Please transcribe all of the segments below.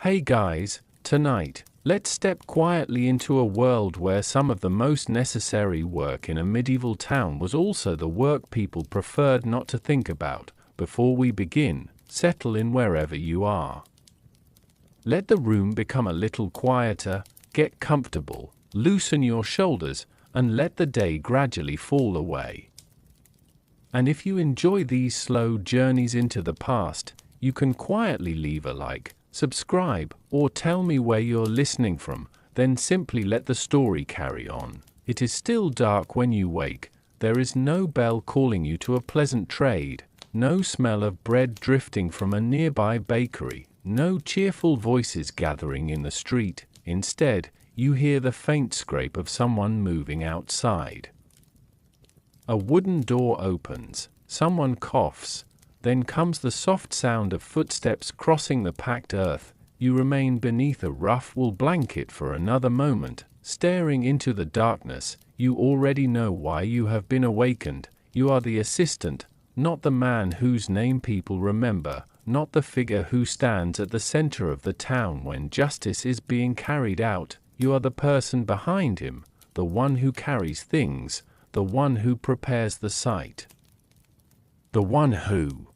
Hey guys, tonight, let's step quietly into a world where some of the most necessary work in a medieval town was also the work people preferred not to think about. Before we begin, settle in wherever you are. Let the room become a little quieter, get comfortable, loosen your shoulders, and let the day gradually fall away. And if you enjoy these slow journeys into the past, you can quietly leave a like, subscribe, or tell me where you're listening from, then simply let the story carry on. It is still dark when you wake, there is no bell calling you to a pleasant trade, no smell of bread drifting from a nearby bakery, no cheerful voices gathering in the street. Instead, you hear the faint scrape of someone moving outside. A wooden door opens, someone coughs, then comes the soft sound of footsteps crossing the packed earth. You remain beneath a rough wool blanket for another moment, staring into the darkness. You already know why you have been awakened. You are the assistant, not the man whose name people remember, not the figure who stands at the center of the town when justice is being carried out. You are the person behind him, the one who carries things, the one who prepares the site, the one who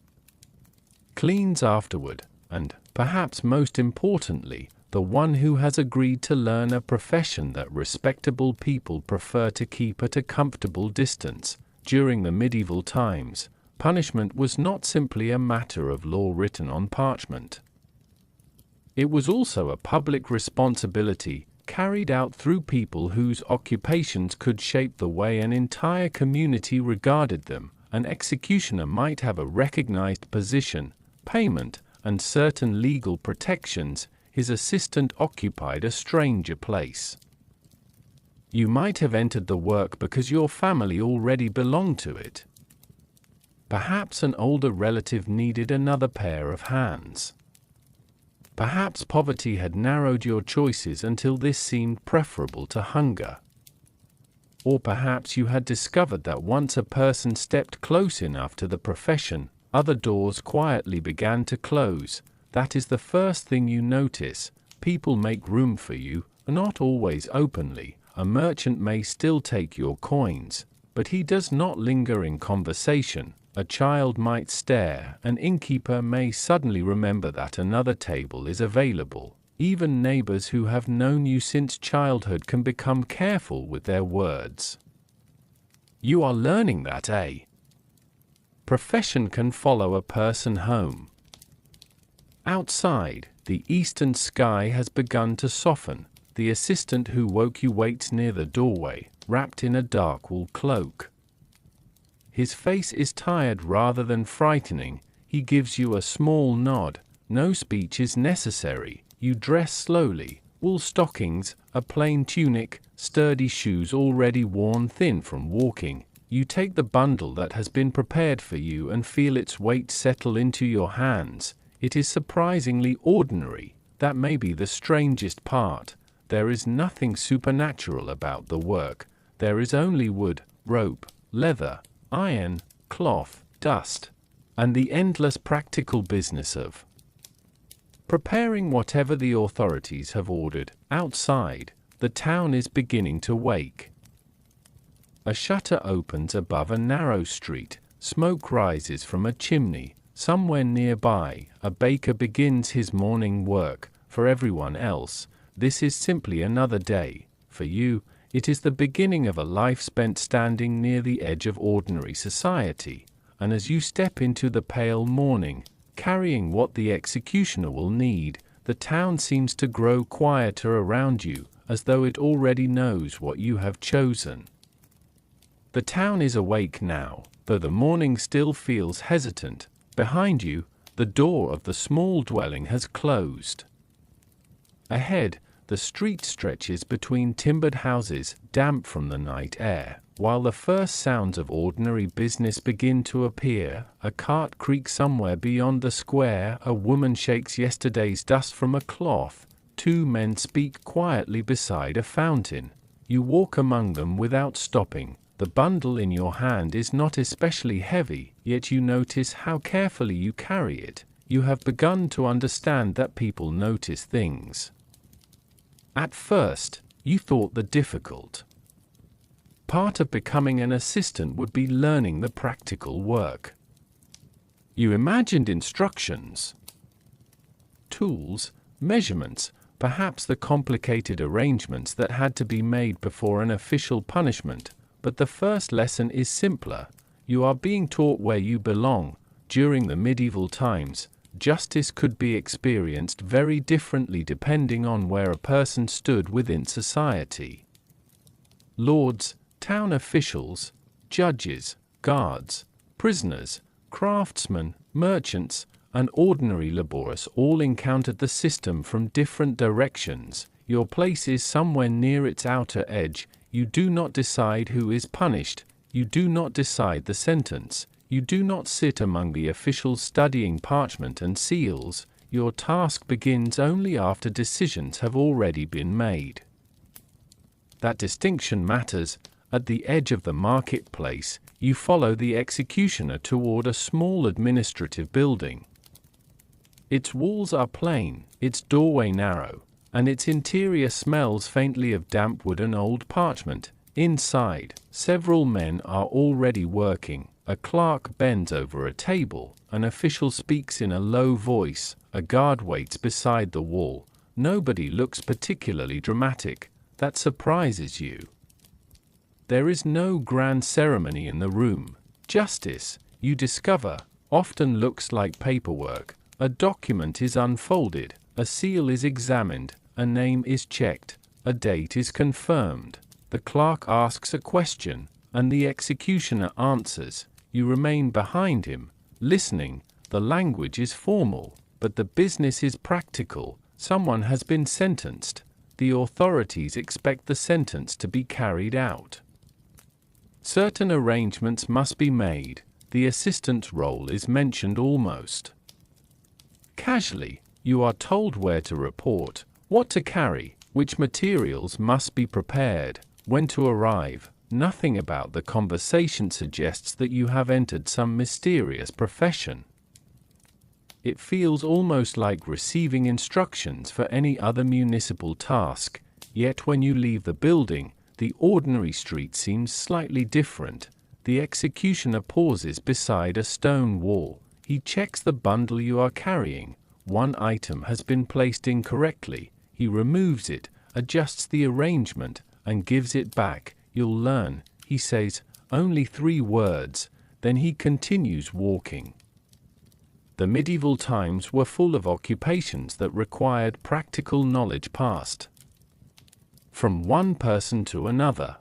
cleans afterward, and, perhaps most importantly, the one who has agreed to learn a profession that respectable people prefer to keep at a comfortable distance. During the medieval times, punishment was not simply a matter of law written on parchment. It was also a public responsibility, carried out through people whose occupations could shape the way an entire community regarded them. An executioner might have a recognized position, payment, and certain legal protections. His assistant occupied a stranger place. You might have entered the work because your family already belonged to it. Perhaps an older relative needed another pair of hands. Perhaps poverty had narrowed your choices until this seemed preferable to hunger. Or perhaps you had discovered that once a person stepped close enough to the profession, other doors quietly began to close. That is the first thing you notice. People make room for you, not always openly. A merchant may still take your coins, but he does not linger in conversation. A child might stare. An innkeeper may suddenly remember that another table is available. Even neighbors who have known you since childhood can become careful with their words. You are learning that profession can follow a person home. Outside, the eastern sky has begun to soften. The assistant who woke you waits near the doorway, wrapped in a dark wool cloak. His face is tired rather than frightening. He gives you a small nod. No speech is necessary. You dress slowly. Wool stockings, a plain tunic, sturdy shoes already worn thin from walking. You take the bundle that has been prepared for you and feel its weight settle into your hands. It is surprisingly ordinary. That may be the strangest part. There is nothing supernatural about the work. There is only wood, rope, leather, iron, cloth, dust, and the endless practical business of preparing whatever the authorities have ordered. Outside, the town is beginning to wake. A shutter opens above a narrow street. Smoke rises from a chimney. Somewhere nearby, a baker begins his morning work. For everyone else, this is simply another day. For you, it is the beginning of a life spent standing near the edge of ordinary society. And as you step into the pale morning, carrying what the executioner will need, the town seems to grow quieter around you, as though it already knows what you have chosen. The town is awake now, though the morning still feels hesitant. Behind you, the door of the small dwelling has closed. Ahead, the street stretches between timbered houses, damp from the night air. While the first sounds of ordinary business begin to appear, a cart creaks somewhere beyond the square, a woman shakes yesterday's dust from a cloth, two men speak quietly beside a fountain. You walk among them without stopping. The bundle in your hand is not especially heavy, yet you notice how carefully you carry it. you have begun to understand that people notice things. At first, you thought the difficult part of becoming an assistant would be learning the practical work. You imagined instructions, tools, measurements, perhaps the complicated arrangements that had to be made before an official punishment, but the first lesson is simpler. You are being taught where you belong. During the medieval times, justice could be experienced very differently depending on where a person stood within society. Lords, town officials, judges, guards, prisoners, craftsmen, merchants, and ordinary laborers all encountered the system from different directions. Your place is somewhere near its outer edge. You do not decide who is punished. You do not decide the sentence. You do not sit among the officials studying parchment and seals. Your task begins only after decisions have already been made. That distinction matters. At the edge of the marketplace, you follow the executioner toward a small administrative building. Its walls are plain, its doorway narrow, and its interior smells faintly of damp wood and old parchment. Inside, several men are already working. A clerk bends over a table, an official speaks in a low voice, a guard waits beside the wall. Nobody looks particularly dramatic. That surprises you. There is no grand ceremony in the room. Justice, you discover, often looks like paperwork. A document is unfolded, a seal is examined, a name is checked, a date is confirmed. The clerk asks a question, and the executioner answers. You remain behind him, listening. The language is formal, but the business is practical. Someone has been sentenced. The authorities expect the sentence to be carried out. Certain arrangements must be made. The assistant's role is mentioned almost casually. You are told where to report, what to carry, which materials must be prepared, when to arrive. Nothing about the conversation suggests that you have entered some mysterious profession. It feels almost like receiving instructions for any other municipal task, yet when you leave the building, the ordinary street seems slightly different. The executioner pauses beside a stone wall. He checks the bundle you are carrying. One item has been placed incorrectly. He removes it, adjusts the arrangement, and gives it back. You'll learn, he says, only 3 words, then he continues walking. The medieval times were full of occupations that required practical knowledge passed from one person to another.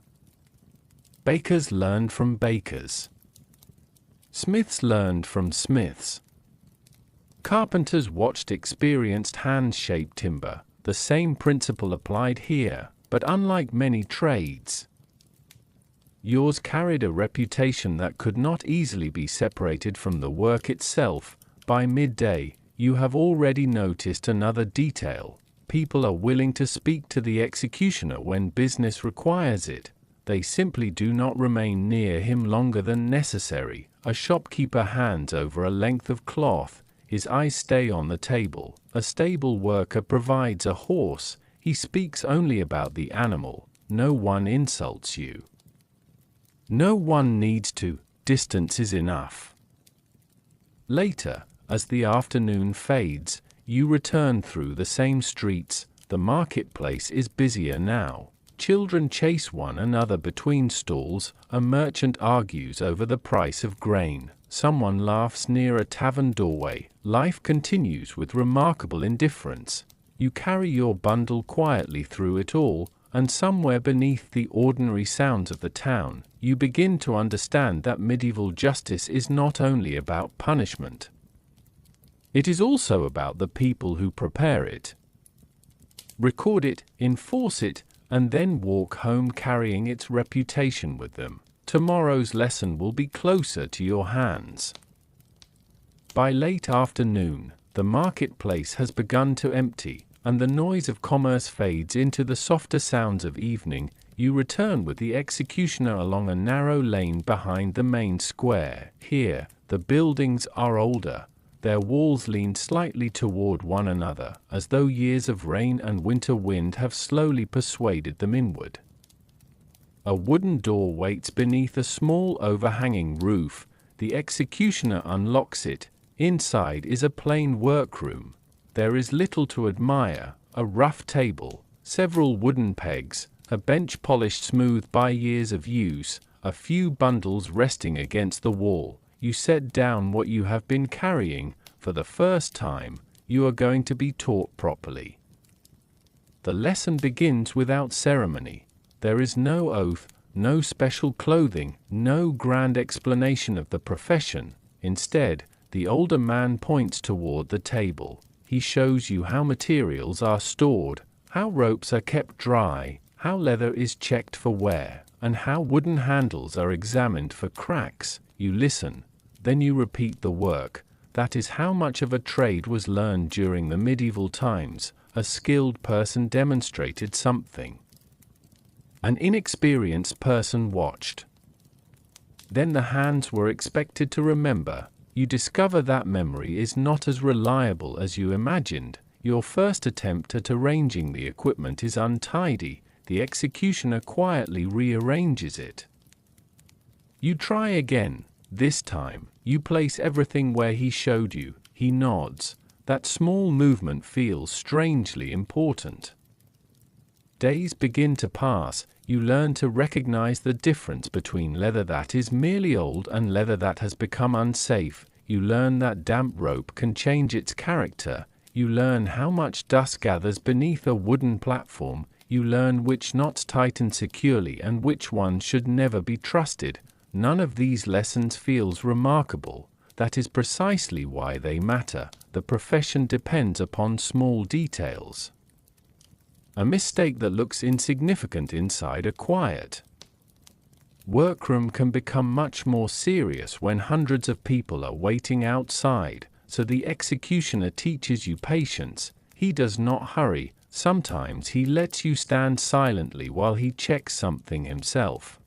Bakers learned from bakers. Smiths learned from smiths. Carpenters watched experienced hands shape timber. The same principle applied here, but unlike many trades, yours carried a reputation that could not easily be separated from the work itself. By midday, you have already noticed another detail. People are willing to speak to the executioner when business requires it. They simply do not remain near him longer than necessary. A shopkeeper hands over a length of cloth. His eyes stay on the table. A stable worker provides a horse. He speaks only about the animal. No one insults you. No one needs to. Distance is enough. Later, as the afternoon fades, you return through the same streets. The marketplace is busier now. Children chase one another between stalls. A merchant argues over the price of grain. Someone laughs near a tavern doorway. Life continues with remarkable indifference. You carry your bundle quietly through it all, and somewhere beneath the ordinary sounds of the town, you begin to understand that medieval justice is not only about punishment. It is also about the people who prepare it, record it, enforce it, and then walk home carrying its reputation with them. Tomorrow's lesson will be closer to your hands. By late afternoon, the marketplace has begun to empty, and the noise of commerce fades into the softer sounds of evening. You return with the executioner along a narrow lane behind the main square. Here, the buildings are older. Their walls lean slightly toward one another, as though years of rain and winter wind have slowly persuaded them inward. A wooden door waits beneath a small overhanging roof. The executioner unlocks it. Inside is a plain workroom. There is little to admire: a rough table, several wooden pegs, a bench polished smooth by years of use, a few bundles resting against the wall. You set down what you have been carrying. For the first time, you are going to be taught properly. The lesson begins without ceremony. There is no oath, no special clothing, no grand explanation of the profession. Instead, the older man points toward the table. He shows you how materials are stored, how ropes are kept dry, how leather is checked for wear, and how wooden handles are examined for cracks. You listen, then you repeat the work. That is how much of a trade was learned during the medieval times. A skilled person demonstrated something. An inexperienced person watched. Then the hands were expected to remember. You discover that memory is not as reliable as you imagined. Your first attempt at arranging the equipment is untidy. The executioner quietly rearranges it. You try again. This time, you place everything where he showed you. He nods. That small movement feels strangely important. Days begin to pass. You learn to recognize the difference between leather that is merely old and leather that has become unsafe. You learn that damp rope can change its character. You learn how much dust gathers beneath a wooden platform. You learn which knots tighten securely and which ones should never be trusted. None of these lessons feels remarkable. That is precisely why they matter. The profession depends upon small details. A mistake that looks insignificant inside a quiet workroom can become much more serious when hundreds of people are waiting outside. So the executioner teaches you patience. He does not hurry. Sometimes he lets you stand silently while he checks something himself.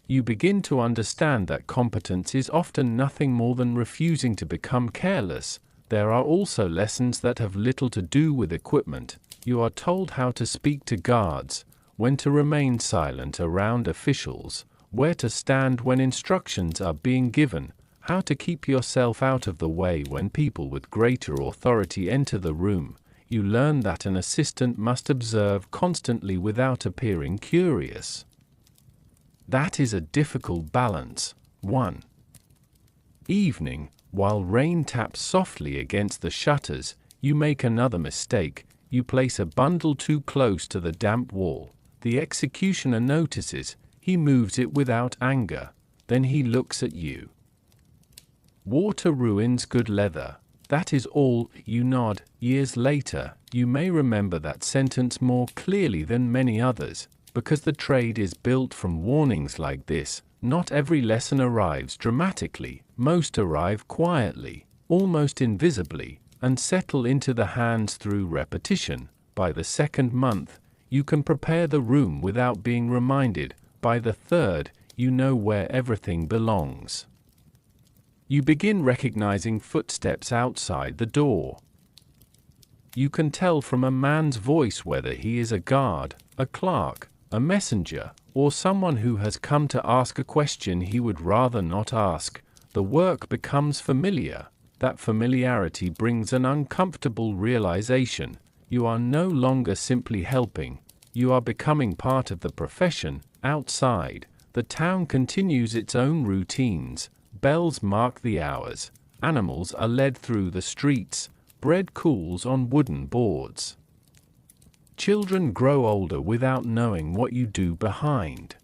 You begin to understand that competence is often nothing more than refusing to become careless. There are also lessons that have little to do with equipment. You are told how to speak to guards, when to remain silent around officials, where to stand when instructions are being given, how to keep yourself out of the way when people with greater authority enter the room. You learn that an assistant must observe constantly without appearing curious. That is a difficult balance. 1. Evening, while rain taps softly against the shutters, you make another mistake. You place a bundle too close to the damp wall. The executioner notices. He moves it without anger. Then he looks at you. Water ruins good leather. That is all. You nod. Years later, you may remember that sentence more clearly than many others, because the trade is built from warnings like this. Not every lesson arrives dramatically. Most arrive quietly, almost invisibly, and settle into the hands through repetition. By the second month, you can prepare the room without being reminded. By the third, you know where everything belongs. You begin recognizing footsteps outside the door. You can tell from a man's voice whether he is a guard, a clerk, a messenger, or someone who has come to ask a question he would rather not ask. The work becomes familiar. That familiarity brings an uncomfortable realization. You are no longer simply helping. You are becoming part of the profession. Outside, the town continues its own routines. Bells mark the hours. Animals are led through the streets. Bread cools on wooden boards. Children grow older without knowing what you do behind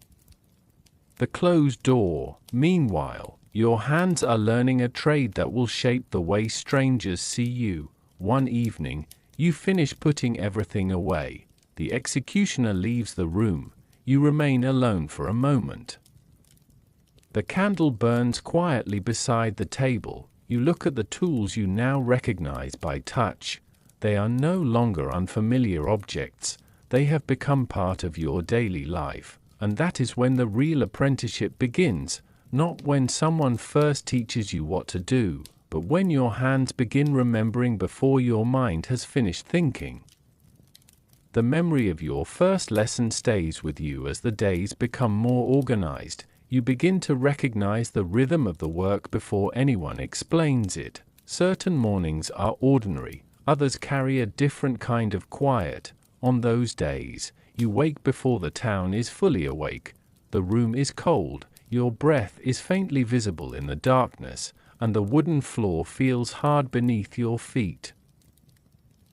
the closed door. Meanwhile, your hands are learning a trade that will shape the way strangers see you. One evening, you finish putting everything away. The executioner leaves the room. You remain alone for a moment. The candle burns quietly beside the table. You look at the tools you now recognize by touch. They are no longer unfamiliar objects. They have become part of your daily life. And that is when the real apprenticeship begins. Not when someone first teaches you what to do, but when your hands begin remembering before your mind has finished thinking. The memory of your first lesson stays with you as the days become more organized. You begin to recognize the rhythm of the work before anyone explains it. Certain mornings are ordinary, others carry a different kind of quiet. On those days, you wake before the town is fully awake. The room is cold, your breath is faintly visible in the darkness, and the wooden floor feels hard beneath your feet.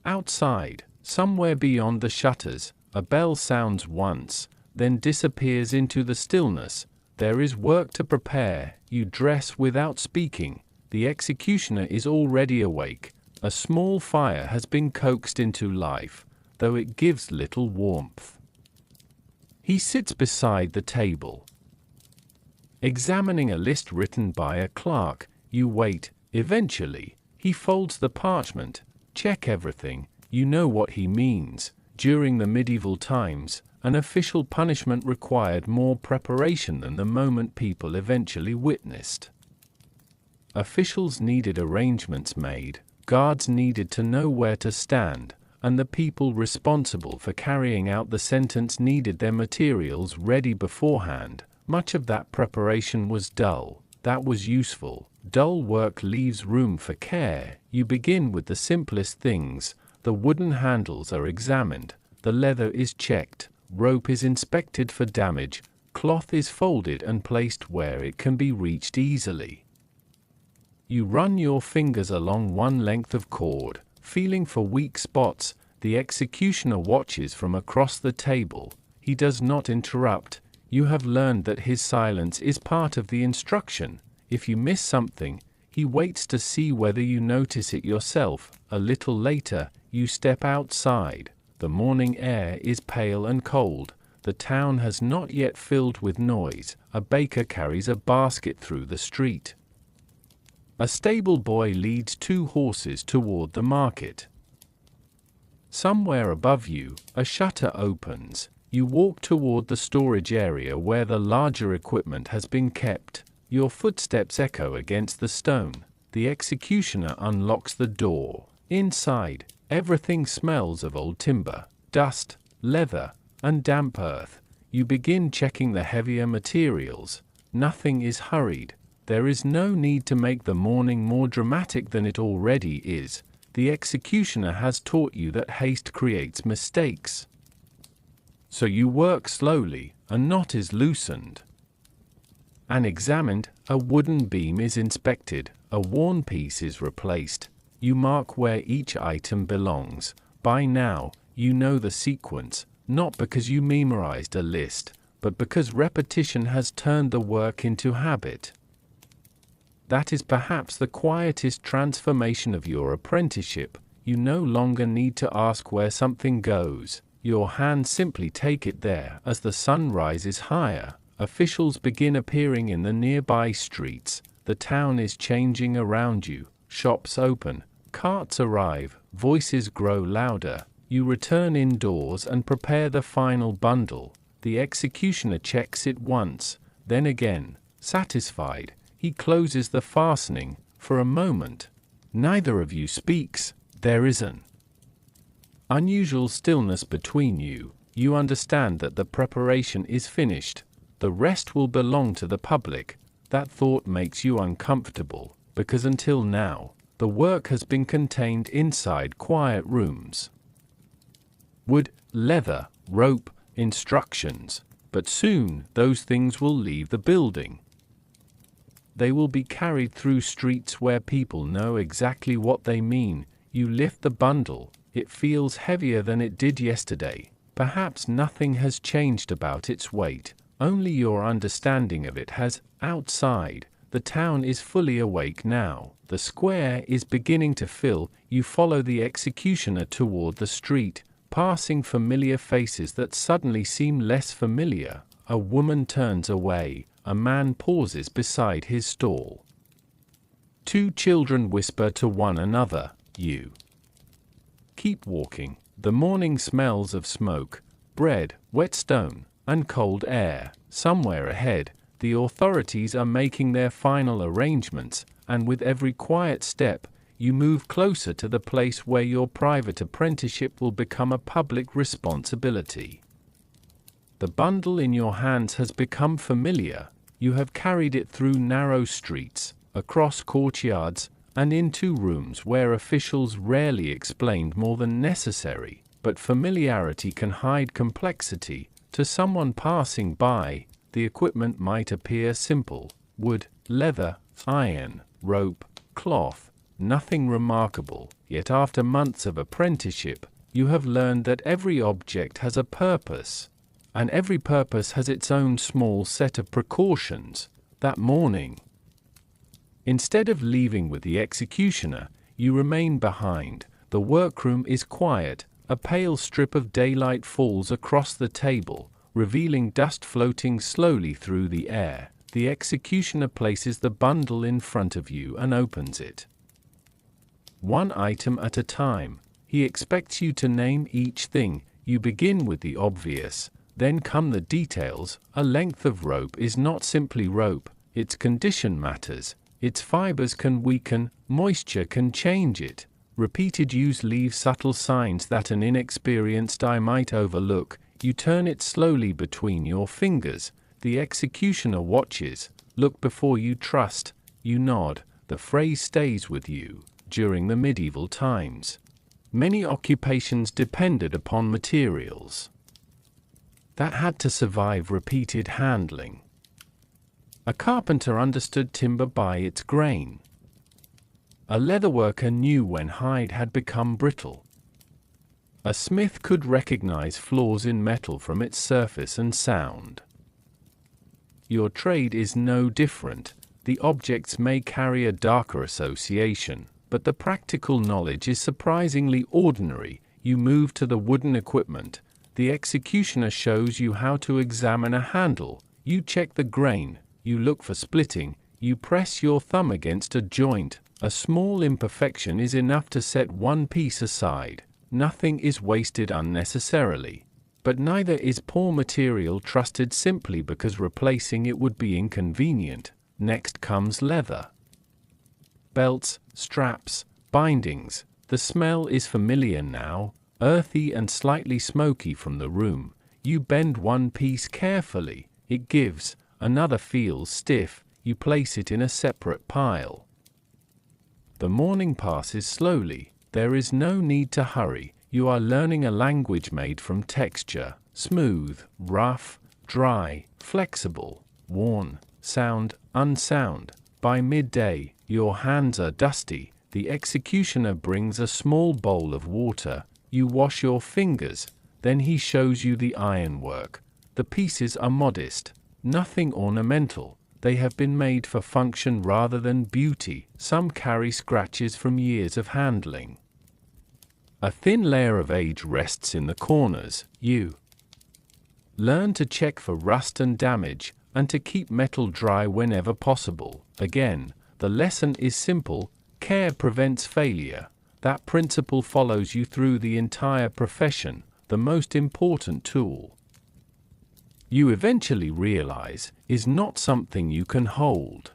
Outside, somewhere beyond the shutters, a bell sounds once, then disappears into the stillness. There is work to prepare. You dress without speaking. The executioner is already awake. A small fire has been coaxed into life, though it gives little warmth. He sits beside the table, examining a list written by a clerk. You wait. Eventually, he folds the parchment. Check everything. You know what he means. During the medieval times, an official punishment required more preparation than the moment people eventually witnessed. Officials needed arrangements made, guards needed to know where to stand, and the people responsible for carrying out the sentence needed their materials ready beforehand. Much of that preparation was dull. That was useful. Dull work leaves room for care. You begin with the simplest things. The wooden handles are examined, the leather is checked, rope is inspected for damage, cloth is folded and placed where it can be reached easily. You run your fingers along one length of cord, feeling for weak spots. The executioner watches from across the table. He does not interrupt. You have learned that his silence is part of the instruction. If you miss something, he waits to see whether you notice it yourself. A little later, you step outside. The morning air is pale and cold. The town has not yet filled with noise. A baker carries a basket through the street. A stable boy leads 2 horses toward the market. Somewhere above you, a shutter opens. You walk toward the storage area where the larger equipment has been kept. Your footsteps echo against the stone. The executioner unlocks the door. Inside, everything smells of old timber, dust, leather, and damp earth. You begin checking the heavier materials. Nothing is hurried. There is no need to make the morning more dramatic than it already is. The executioner has taught you that haste creates mistakes. So you work slowly. A knot is loosened and examined. A wooden beam is inspected. A worn piece is replaced. You mark where each item belongs. By now, you know the sequence, not because you memorized a list, but because repetition has turned the work into habit. That is perhaps the quietest transformation of your apprenticeship. You no longer need to ask where something goes. Your hands simply take it there. As the sun rises higher, officials begin appearing in the nearby streets. The town is changing around you. Shops open, carts arrive, voices grow louder. You return indoors and prepare the final bundle. The executioner checks it once, then again. Satisfied, he closes the fastening. For a moment, neither of you speaks. There is an unusual stillness between you. You understand that the preparation is finished. The rest will belong to the public. That thought makes you uncomfortable, because until now, the work has been contained inside quiet rooms. Wood, leather, rope, instructions. But soon, those things will leave the building. They will be carried through streets where people know exactly what they mean. You lift the bundle. It feels heavier than it did yesterday. Perhaps nothing has changed about its weight. Only your understanding of it has. Outside, the town is fully awake now. The square is beginning to fill. You follow the executioner toward the street, passing familiar faces that suddenly seem less familiar. A woman turns away. A man pauses beside his stall. 2 children whisper to one another. You keep walking. The morning smells of smoke, bread, wet stone, and cold air. Somewhere ahead, the authorities are making their final arrangements. and with every quiet step, you move closer to the place where your private apprenticeship will become a public responsibility. The bundle in your hands has become familiar. You have carried it through narrow streets, across courtyards, and into rooms where officials rarely explained more than necessary, but familiarity can hide complexity. To someone passing by, the equipment might appear simple: wood, leather, iron, rope, cloth, nothing remarkable. Yet after months of apprenticeship, you have learned that every object has a purpose, and every purpose has its own small set of precautions. That morning, instead of leaving with the executioner, you remain behind. The workroom is quiet. A pale strip of daylight falls across the table, revealing dust floating slowly through the air. The executioner places the bundle in front of you and opens it. One item at a time, he expects you to name each thing. You begin with the obvious, then come the details. A length of rope is not simply rope, its condition matters. Its fibers can weaken, moisture can change it. Repeated use leaves subtle signs that an inexperienced eye might overlook. You turn it slowly between your fingers. The executioner watches. Look before you trust. You nod. The phrase stays with you. During the medieval times, many occupations depended upon materials that had to survive repeated handling. A carpenter understood timber by its grain. A leatherworker knew when hide had become brittle. A smith could recognize flaws in metal from its surface and sound. Your trade is no different. The objects may carry a darker association, but the practical knowledge is surprisingly ordinary. You move to the wooden equipment. The executioner shows you how to examine a handle. You check the grain. You look for splitting. You press your thumb against a joint. A small imperfection is enough to set one piece aside. Nothing is wasted unnecessarily. But neither is poor material trusted simply because replacing it would be inconvenient. Next comes leather. Belts, straps, bindings. The smell is familiar now, earthy and slightly smoky from the room. You bend one piece carefully. It gives. Another feels stiff. You place it in a separate pile. The morning passes slowly. There is no need to hurry. You are learning a language made from texture: smooth, rough, dry, flexible, worn, sound, unsound. By midday, your hands are dusty. The executioner brings a small bowl of water. You wash your fingers. Then he shows you the ironwork. The pieces are modest, nothing ornamental. They have been made for function rather than beauty. Some carry scratches from years of handling. A thin layer of age rests in the corners. You learn to check for rust and damage, and to keep metal dry whenever possible. Again, the lesson is simple: care prevents failure. That principle follows you through the entire profession. The most important tool, you eventually realize, is not something you can hold.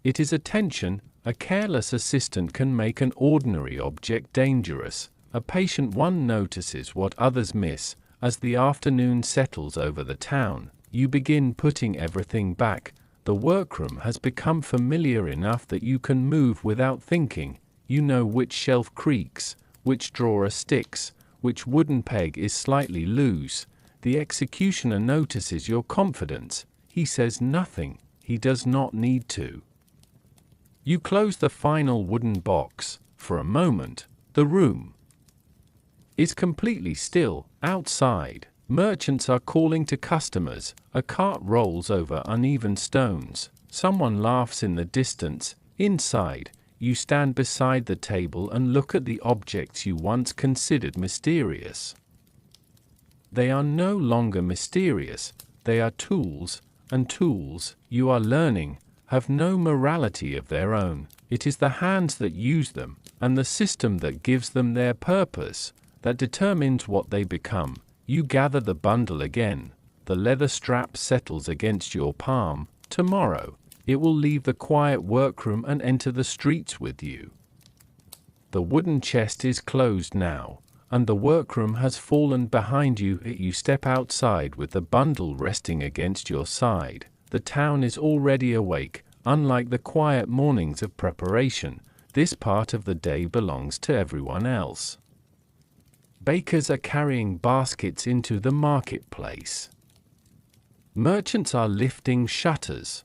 It is attention. A careless assistant can make an ordinary object dangerous. A patient one notices what others miss. As the afternoon settles over the town, you begin putting everything back. The workroom has become familiar enough that you can move without thinking. You know which shelf creaks, which drawer sticks, which wooden peg is slightly loose. The executioner notices your confidence. He says nothing. He does not need to. You close the final wooden box. For a moment, the room is completely still. Outside, merchants are calling to customers. A cart rolls over uneven stones. Someone laughs in the distance. Inside, you stand beside the table and look at the objects you once considered mysterious. They are no longer mysterious. They are tools, and tools, you are learning, have no morality of their own. It is the hands that use them, and the system that gives them their purpose, that determines what they become. You gather the bundle again. The leather strap settles against your palm. Tomorrow, it will leave the quiet workroom and enter the streets with you. The wooden chest is closed now, and the workroom has fallen behind you. You step outside with the bundle resting against your side. The town is already awake. Unlike the quiet mornings of preparation, this part of the day belongs to everyone else. Bakers are carrying baskets into the marketplace. Merchants are lifting shutters.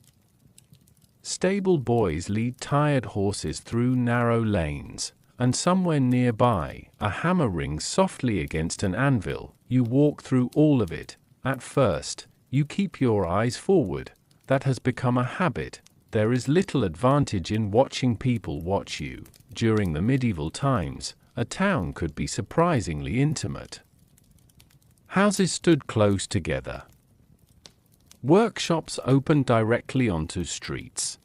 Stable boys lead tired horses through narrow lanes, and somewhere nearby, a hammer rings softly against an anvil. You walk through all of it. At first, you keep your eyes forward. That has become a habit. There is little advantage in watching people watch you. During the medieval times, a town could be surprisingly intimate. Houses stood close together. Workshops opened directly onto streets.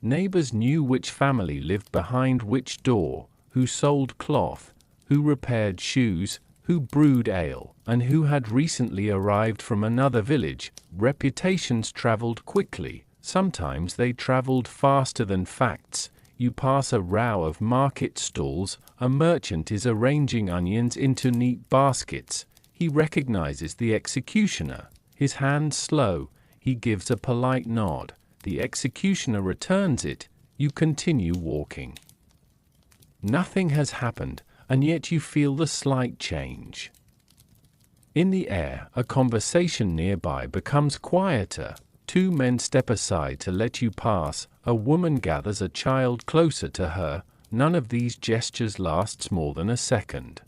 Neighbors knew which family lived behind which door, who sold cloth, who repaired shoes, who brewed ale, and who had recently arrived from another village. Reputations traveled quickly. Sometimes they traveled faster than facts. You pass a row of market stalls. A merchant is arranging onions into neat baskets. He recognizes the executioner. His hand slow. He gives a polite nod. The executioner returns it. You continue walking. Nothing has happened, and yet you feel the slight change. In the air, a conversation nearby becomes quieter. Two men step aside to let you pass. A woman gathers a child closer to her. None of these gestures lasts more than a second.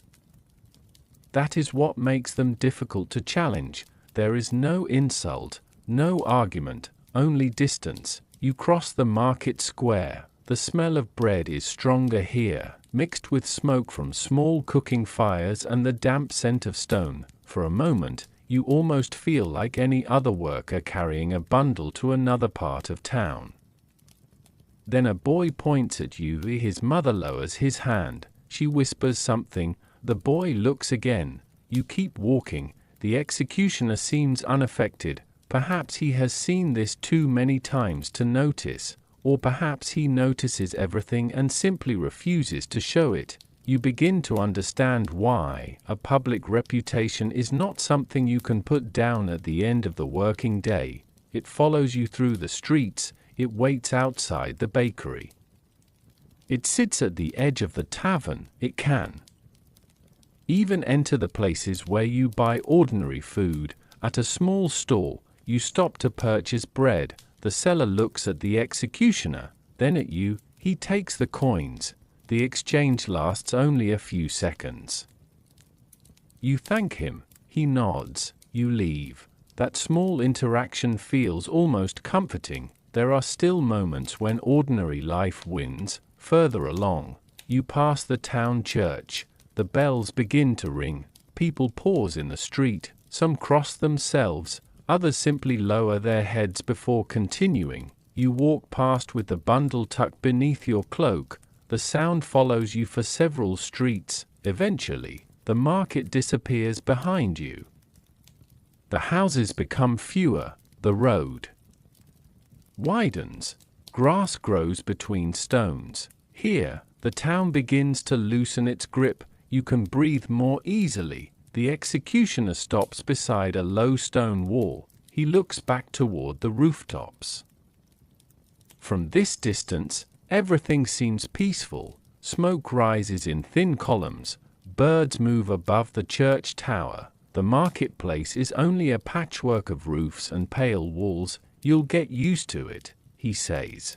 That is what makes them difficult to challenge. There is no insult, no argument, only distance. You cross the market square. The smell of bread is stronger here, mixed with smoke from small cooking fires and the damp scent of stone. For a moment, you almost feel like any other worker carrying a bundle to another part of town. Then a boy points at you. His mother lowers his hand. She whispers something. The boy looks again. You keep walking. The executioner seems unaffected. Perhaps he has seen this too many times to notice, or perhaps he notices everything and simply refuses to show it. You begin to understand why a public reputation is not something you can put down at the end of the working day. It follows you through the streets. It waits outside the bakery. It sits at the edge of the tavern. It can even enter the places where you buy ordinary food. At a small stall, you stop to purchase bread. The seller looks at the executioner, then at you. He takes the coins. The exchange lasts only a few seconds. You thank him. He nods. You leave. That small interaction feels almost comforting. There are still moments when ordinary life wins. Further along, you pass the town church. The bells begin to ring. People pause in the street. Some cross themselves. Others simply lower their heads before continuing. You walk past with the bundle tucked beneath your cloak. The sound follows you for several streets. Eventually, the market disappears behind you. The houses become fewer. The road widens. Grass grows between stones. Here, the town begins to loosen its grip. You can breathe more easily. The executioner stops beside a low stone wall. He looks back toward the rooftops. From this distance, everything seems peaceful. Smoke rises in thin columns. Birds move above the church tower. The marketplace is only a patchwork of roofs and pale walls. You'll get used to it, he says.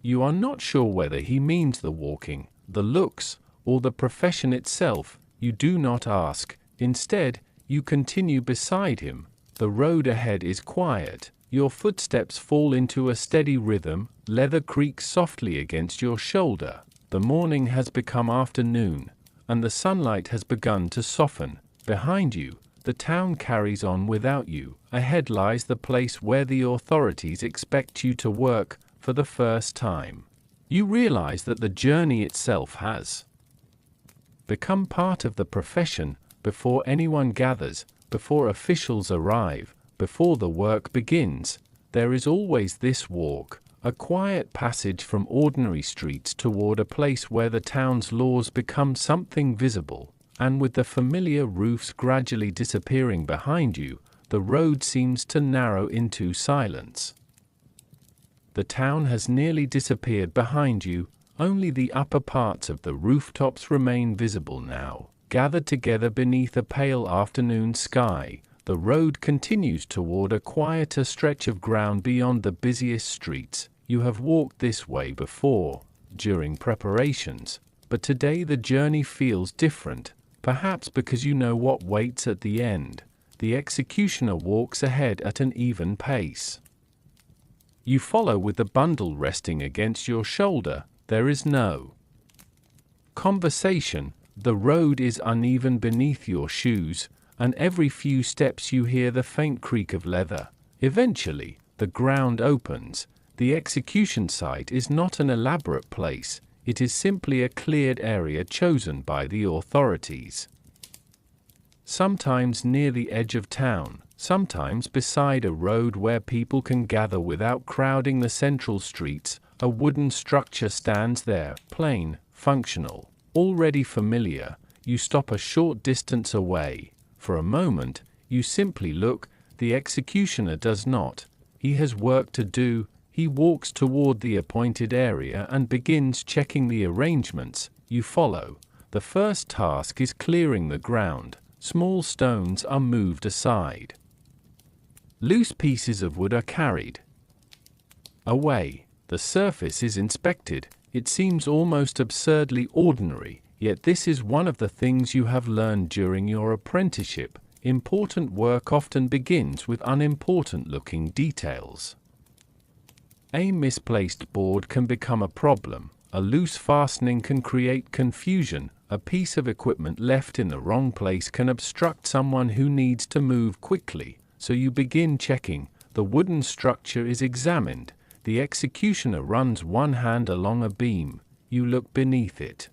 You are not sure whether he means the walking, the looks, or the profession itself. You do not ask. Instead, you continue beside him. The road ahead is quiet. Your footsteps fall into a steady rhythm. Leather creaks softly against your shoulder. The morning has become afternoon, and the sunlight has begun to soften. Behind you, the town carries on without you. Ahead lies the place where the authorities expect you to work for the first time. You realize that the journey itself has become part of the profession. Before anyone gathers, before officials arrive, before the work begins, there is always this walk, a quiet passage from ordinary streets toward a place where the town's laws become something visible, and with the familiar roofs gradually disappearing behind you, the road seems to narrow into silence. The town has nearly disappeared behind you, only the upper parts of the rooftops remain visible now. Gathered together beneath a pale afternoon sky, the road continues toward a quieter stretch of ground beyond the busiest streets. You have walked this way before, during preparations, but today the journey feels different, perhaps because you know what waits at the end. The executioner walks ahead at an even pace. You follow with the bundle resting against your shoulder. There is no conversation. The road is uneven beneath your shoes, and every few steps you hear the faint creak of leather. Eventually, the ground opens. The execution site is not an elaborate place, it is simply a cleared area chosen by the authorities. Sometimes near the edge of town, sometimes beside a road where people can gather without crowding the central streets, a wooden structure stands there, plain, functional, already familiar. You stop a short distance away. For a moment, you simply look. The executioner does not. He has work to do. He walks toward the appointed area and begins checking the arrangements. You follow. The first task is clearing the ground. Small stones are moved aside. Loose pieces of wood are carried away. The surface is inspected. It seems almost absurdly ordinary, yet this is one of the things you have learned during your apprenticeship. Important work often begins with unimportant-looking details. A misplaced board can become a problem. A loose fastening can create confusion. A piece of equipment left in the wrong place can obstruct someone who needs to move quickly. So you begin checking. The wooden structure is examined. The executioner runs one hand along a beam. You look beneath it.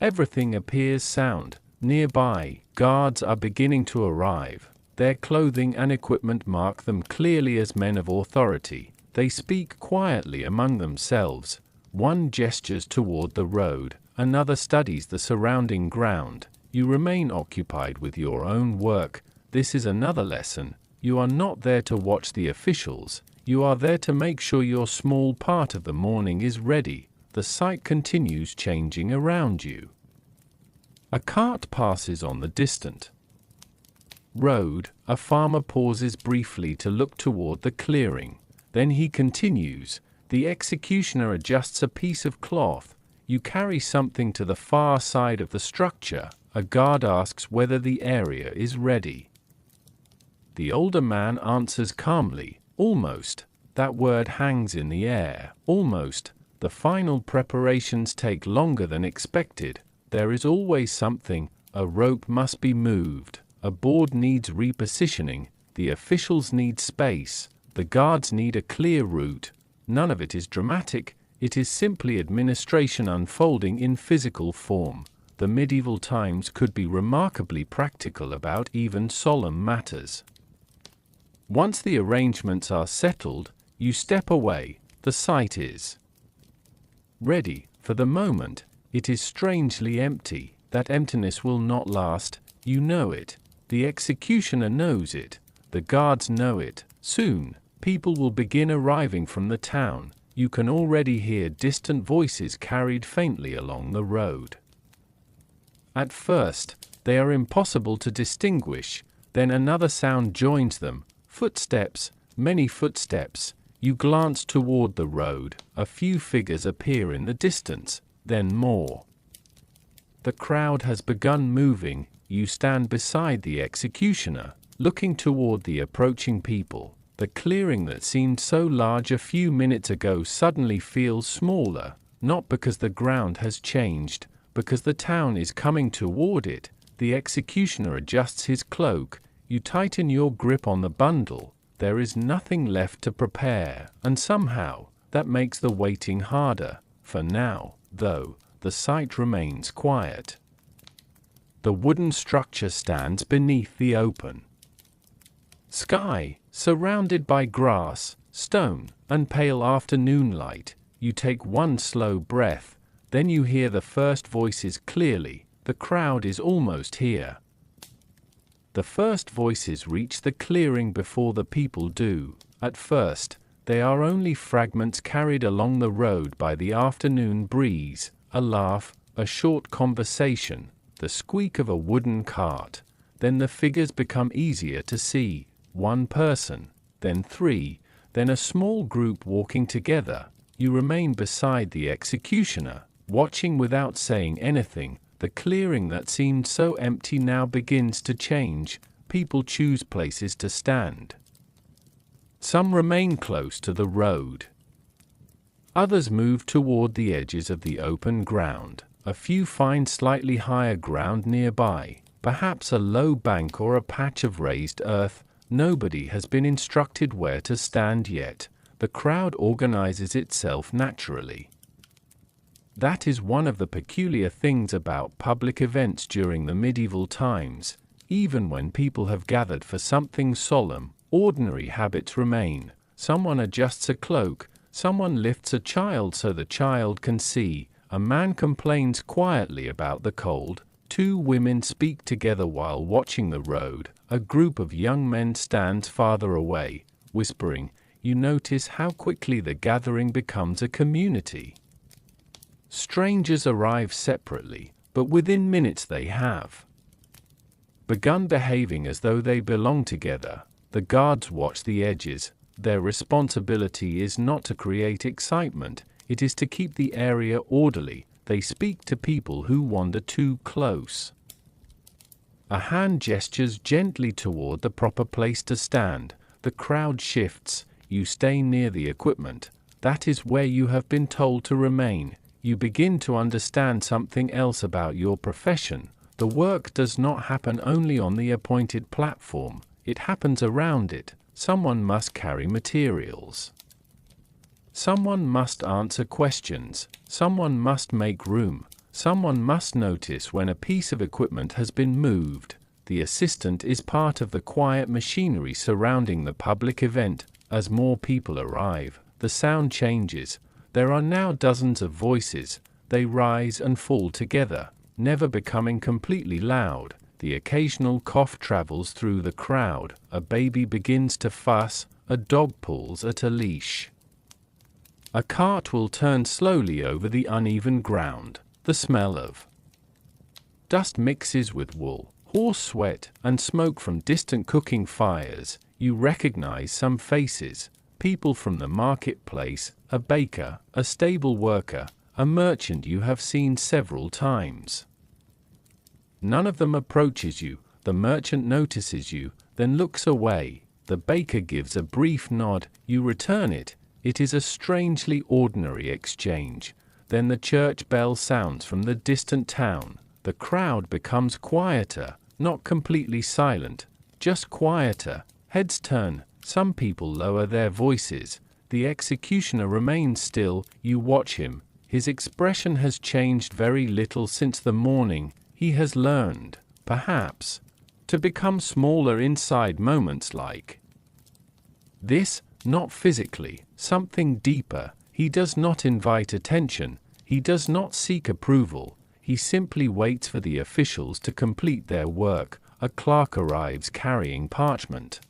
Everything appears sound. Nearby, guards are beginning to arrive. Their clothing and equipment mark them clearly as men of authority. They speak quietly among themselves. One gestures toward the road, another studies the surrounding ground. You remain occupied with your own work. This is another lesson. You are not there to watch the officials. You are there to make sure your small part of the morning is ready. The site continues changing around you. A cart passes on the distant road. A farmer pauses briefly to look toward the clearing. Then he continues. The executioner adjusts a piece of cloth. You carry something to the far side of the structure. A guard asks whether the area is ready. The older man answers calmly, almost. That word hangs in the air, almost. The final preparations take longer than expected. There is always something. A rope must be moved. A board needs repositioning. The officials need space. The guards need a clear route. None of it is dramatic. It is simply administration unfolding in physical form. The medieval times could be remarkably practical about even solemn matters. Once the arrangements are settled, you step away. The site is ready. For the moment, it is strangely empty. That emptiness will not last. You know it. The executioner knows it. The guards know it. Soon, people will begin arriving from the town. You can already hear distant voices carried faintly along the road. At first, they are impossible to distinguish. Then another sound joins them. Footsteps, many footsteps. You glance toward the road. A few figures appear in the distance, then more. The crowd has begun moving. You stand beside the executioner, looking toward the approaching people. The clearing that seemed so large a few minutes ago suddenly feels smaller, not because the ground has changed, because the town is coming toward it. The executioner adjusts his cloak. You tighten your grip on the bundle. There is nothing left to prepare, and somehow, that makes the waiting harder. For now, though, the site remains quiet. The wooden structure stands beneath the open sky. Surrounded by grass, stone, and pale afternoon light, you take one slow breath, then you hear the first voices clearly. The crowd is almost here. The first voices reach the clearing before the people do. At first, they are only fragments carried along the road by the afternoon breeze, a laugh, a short conversation, the squeak of a wooden cart. Then the figures become easier to see. One person, then three, then a small group walking together. You remain beside the executioner, watching without saying anything. The clearing that seemed so empty now begins to change. People choose places to stand. Some remain close to the road. Others move toward the edges of the open ground. A few find slightly higher ground nearby, perhaps a low bank or a patch of raised earth. Nobody has been instructed where to stand yet. The crowd organizes itself naturally. That is one of the peculiar things about public events during the medieval times. Even when people have gathered for something solemn, ordinary habits remain. Someone adjusts a cloak, someone lifts a child so the child can see, a man complains quietly about the cold, two women speak together while watching the road, a group of young men stands farther away, whispering. You notice how quickly the gathering becomes a community. Strangers arrive separately, but within minutes they have begun behaving as though they belong together. The guards watch the edges. Their responsibility is not to create excitement, it is to keep the area orderly. They speak to people who wander too close. A hand gestures gently toward the proper place to stand. The crowd shifts. You stay near the equipment. That is where you have been told to remain. You begin to understand something else about your profession. The work does not happen only on the appointed platform, it happens around it. Someone must carry materials. Someone must answer questions. Someone must make room. Someone must notice when a piece of equipment has been moved. The assistant is part of the quiet machinery surrounding the public event. As more people arrive, the sound changes. There are now dozens of voices. They rise and fall together, never becoming completely loud. The occasional cough travels through the crowd. A baby begins to fuss. A dog pulls at a leash. A cart will turn slowly over the uneven ground. The smell of dust mixes with wool, horse sweat, and smoke from distant cooking fires. You recognize some faces. People from the marketplace, a baker, a stable worker, a merchant you have seen several times. None of them approaches you. The merchant notices you, then looks away. The baker gives a brief nod. You return it. It is a strangely ordinary exchange. Then the church bell sounds from the distant town. The crowd becomes quieter, not completely silent, just quieter. Heads turn. Some people lower their voices. The executioner remains still. You watch him. His expression has changed very little since the morning. He has learned, perhaps, to become smaller inside moments like this, not physically, something deeper. He does not invite attention. He does not seek approval. He simply waits for the officials to complete their work. A clerk arrives carrying parchment.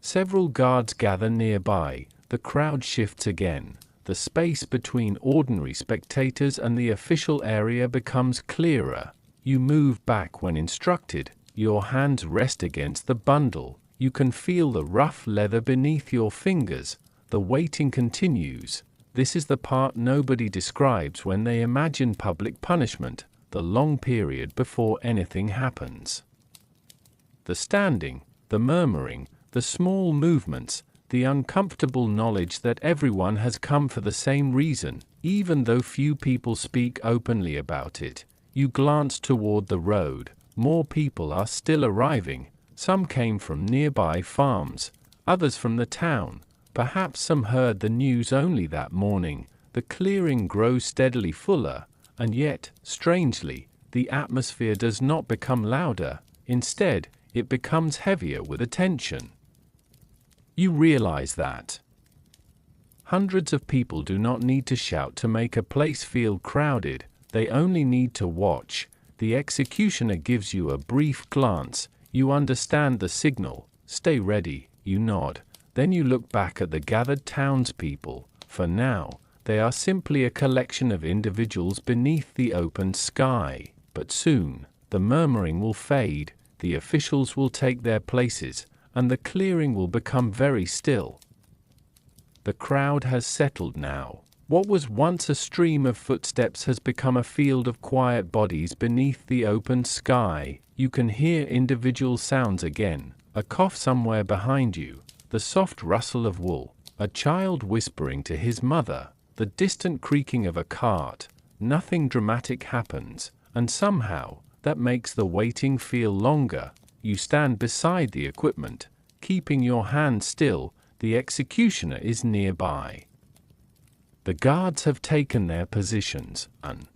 Several guards gather nearby. The crowd shifts again. The space between ordinary spectators and the official area becomes clearer. You move back when instructed. Your hands rest against the bundle. You can feel the rough leather beneath your fingers. The waiting continues. This is the part nobody describes when they imagine public punishment, the long period before anything happens. The standing, the murmuring, the small movements, the uncomfortable knowledge that everyone has come for the same reason, even though few people speak openly about it. You glance toward the road. More people are still arriving. Some came from nearby farms, others from the town. Perhaps some heard the news only that morning. The clearing grows steadily fuller, and yet, strangely, the atmosphere does not become louder. Instead, it becomes heavier with attention. You realize that hundreds of people do not need to shout to make a place feel crowded, they only need to watch. The executioner gives you a brief glance, you understand the signal, stay ready, you nod, then you look back at the gathered townspeople. For now, they are simply a collection of individuals beneath the open sky. But soon, the murmuring will fade, the officials will take their places, and the clearing will become very still. The crowd has settled now. What was once a stream of footsteps has become a field of quiet bodies beneath the open sky. You can hear individual sounds again, a cough somewhere behind you, the soft rustle of wool, a child whispering to his mother, the distant creaking of a cart. Nothing dramatic happens, and somehow, that makes the waiting feel longer. You stand beside the equipment, keeping your hand still, the executioner is nearby. The guards have taken their positions. An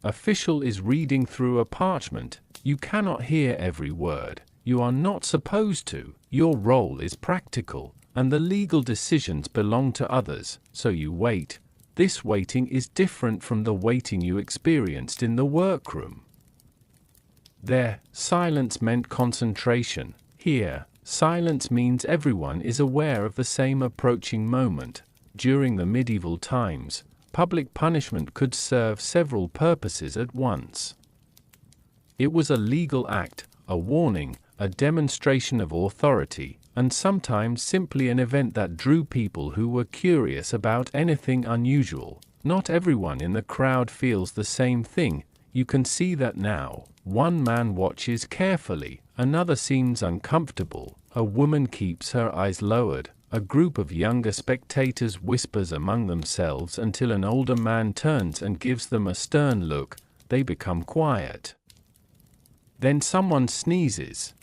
official is reading through a parchment. You cannot hear every word. You are not supposed to. Your role is practical, and the legal decisions belong to others, so you wait. This waiting is different from the waiting you experienced in the workroom. There, silence meant concentration. Here, silence means everyone is aware of the same approaching moment. During the medieval times, public punishment could serve several purposes at once. It was a legal act, a warning, a demonstration of authority, and sometimes simply an event that drew people who were curious about anything unusual. Not everyone in the crowd feels the same thing. You can see that now. One man watches carefully, another seems uncomfortable, a woman keeps her eyes lowered, a group of younger spectators whispers among themselves until an older man turns and gives them a stern look. They become quiet. Then someone sneezes.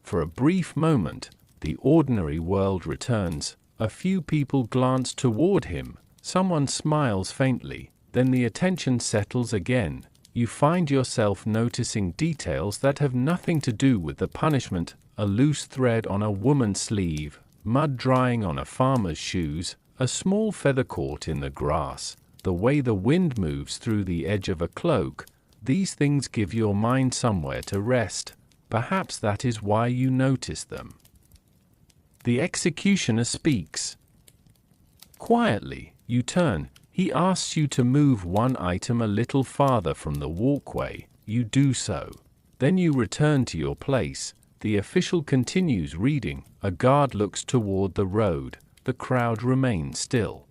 For a brief moment, the ordinary world returns. A few people glance toward him, someone smiles faintly, then the attention settles again. You find yourself noticing details that have nothing to do with the punishment, a loose thread on a woman's sleeve, mud drying on a farmer's shoes, a small feather caught in the grass, the way the wind moves through the edge of a cloak. These things give your mind somewhere to rest. Perhaps that is why you notice them. The executioner speaks. Quietly, you turn. He asks you to move one item a little farther from the walkway. You do so. Then you return to your place. The official continues reading. A guard looks toward the road. The crowd remains still.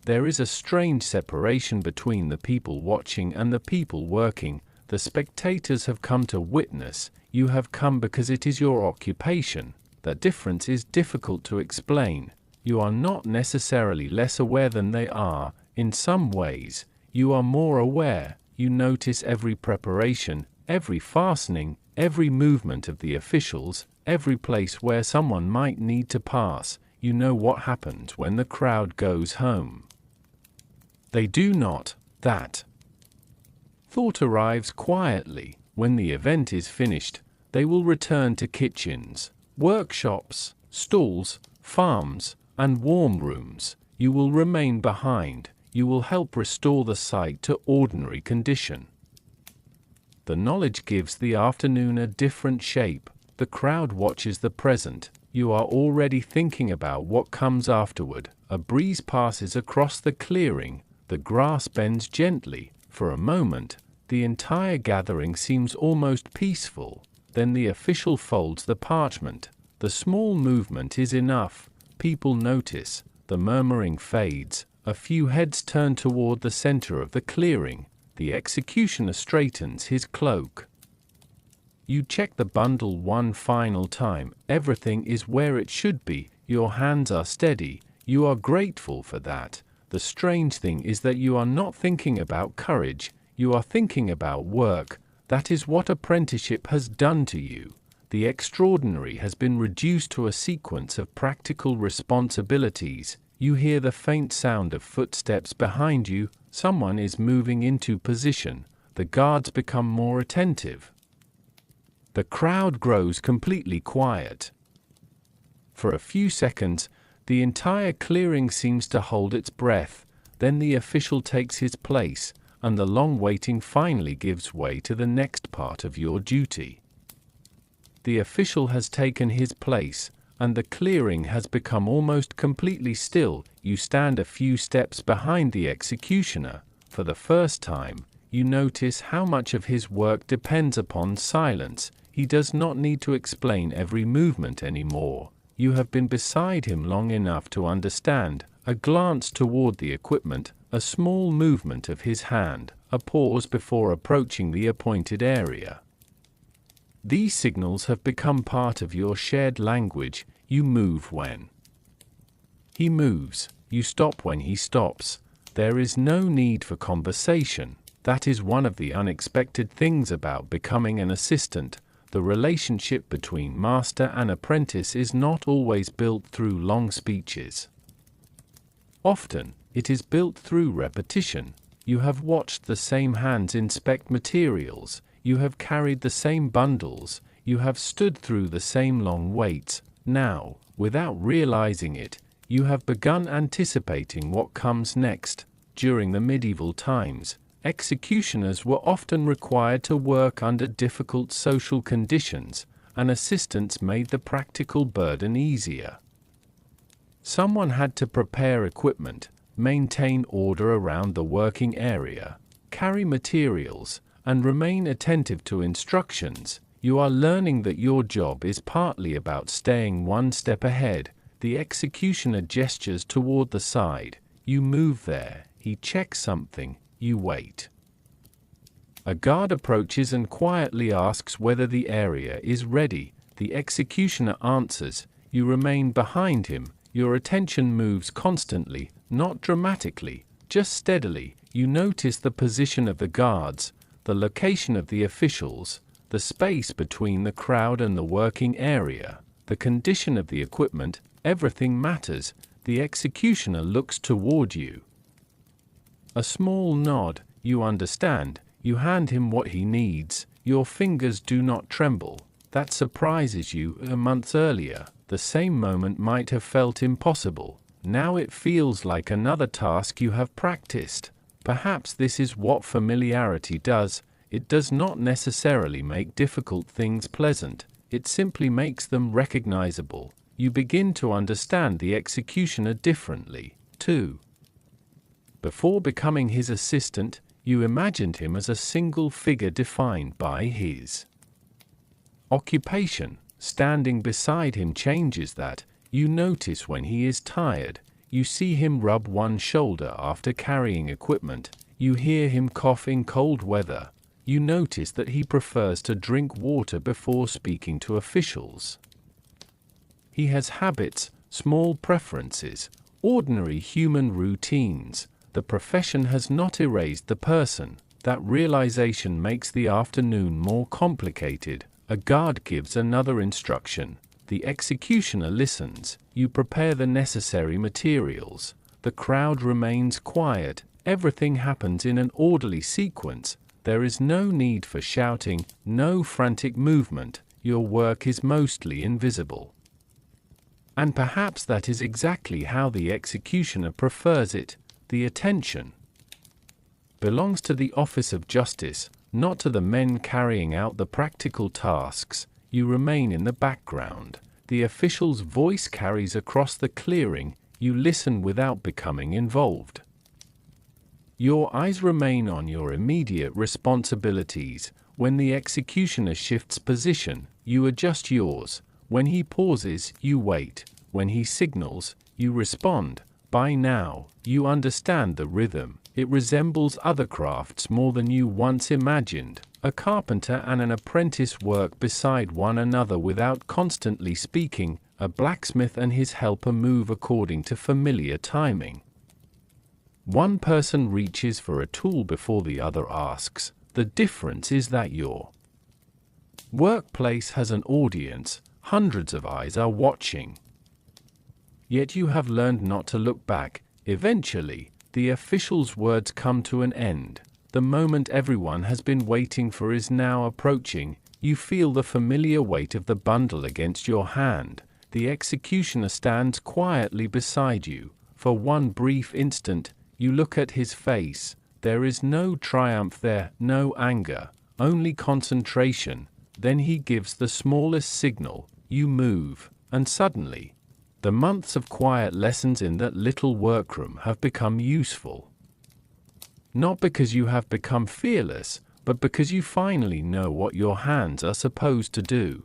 There is a strange separation between the people watching and the people working. The spectators have come to witness. You have come because it is your occupation. That difference is difficult to explain. You are not necessarily less aware than they are. In some ways, you are more aware. You notice every preparation, every fastening, every movement of the officials, every place where someone might need to pass. You know what happens when the crowd goes home. They do not. That thought arrives quietly. When the event is finished, they will return to kitchens, workshops, stalls, farms, and warm rooms. You will remain behind. You will help restore the site to ordinary condition. The knowledge gives the afternoon a different shape. The crowd watches the present. You are already thinking about what comes afterward. A breeze passes across the clearing. The grass bends gently. For a moment, the entire gathering seems almost peaceful. Then the official folds the parchment. The small movement is enough. People notice. The murmuring fades. A few heads turn toward the center of the clearing. The executioner straightens his cloak. You check the bundle one final time. Everything is where it should be. Your hands are steady. You are grateful for that. The strange thing is that you are not thinking about courage. You are thinking about work. That is what apprenticeship has done to you. The extraordinary has been reduced to a sequence of practical responsibilities. You hear the faint sound of footsteps behind you. Someone is moving into position. The guards become more attentive. The crowd grows completely quiet. For a few seconds, the entire clearing seems to hold its breath, then the official takes his place, and the long waiting finally gives way to the next part of your duty. The official has taken his place, and the clearing has become almost completely still. You stand a few steps behind the executioner. For the first time, you notice how much of his work depends upon silence. He does not need to explain every movement anymore. You have been beside him long enough to understand. A glance toward the equipment, a small movement of his hand, a pause before approaching the appointed area. These signals have become part of your shared language. You move when he moves, you stop when he stops. There is no need for conversation. That is one of the unexpected things about becoming an assistant. The relationship between master and apprentice is not always built through long speeches. Often, it is built through repetition. You have watched the same hands inspect materials, you have carried the same bundles, you have stood through the same long waits. Now, without realizing it, you have begun anticipating what comes next. During the medieval times, executioners were often required to work under difficult social conditions, and assistants made the practical burden easier. Someone had to prepare equipment, maintain order around the working area, carry materials, and remain attentive to instructions. You are learning that your job is partly about staying one step ahead. The executioner gestures toward the side. You move there. He checks something. You wait. A guard approaches and quietly asks whether the area is ready. The executioner answers. You remain behind him. Your attention moves constantly, not dramatically, just steadily. You notice the position of the guards, the location of the officials, the space between the crowd and the working area, the condition of the equipment. Everything matters. The executioner looks toward you. A small nod. You understand. You hand him what he needs. Your fingers do not tremble. That surprises you. Months earlier, the same moment might have felt impossible. Now it feels like another task you have practiced. Perhaps this is what familiarity does. It does not necessarily make difficult things pleasant. It simply makes them recognizable. You begin to understand the executioner differently, too. Before becoming his assistant, you imagined him as a single figure defined by his occupation. Standing beside him changes that. You notice when he is tired. You see him rub one shoulder after carrying equipment. You hear him cough in cold weather. You notice that he prefers to drink water before speaking to officials. He has habits, small preferences, ordinary human routines. The profession has not erased the person. That realization makes the afternoon more complicated. A guard gives another instruction. The executioner listens. You prepare the necessary materials. The crowd remains quiet. Everything happens in an orderly sequence. There is no need for shouting, no frantic movement. Your work is mostly invisible. And perhaps that is exactly how the executioner prefers it. The attention belongs to the office of justice, not to the men carrying out the practical tasks. You remain in the background. The official's voice carries across the clearing. You listen without becoming involved. Your eyes remain on your immediate responsibilities. When the executioner shifts position, you adjust yours. When he pauses, you wait. When he signals, you respond. By now, you understand the rhythm. It resembles other crafts more than you once imagined. A carpenter and an apprentice work beside one another without constantly speaking. A blacksmith and his helper move according to familiar timing. One person reaches for a tool before the other asks. The difference is that your workplace has an audience. Hundreds of eyes are watching. Yet you have learned not to look back. Eventually, the official's words come to an end. The moment everyone has been waiting for is now approaching. You feel the familiar weight of the bundle against your hand. The executioner stands quietly beside you. For one brief instant, you look at his face. There is no triumph there, no anger, only concentration. Then he gives the smallest signal, you move, and suddenly, the months of quiet lessons in that little workroom have become useful. Not because you have become fearless, but because you finally know what your hands are supposed to do.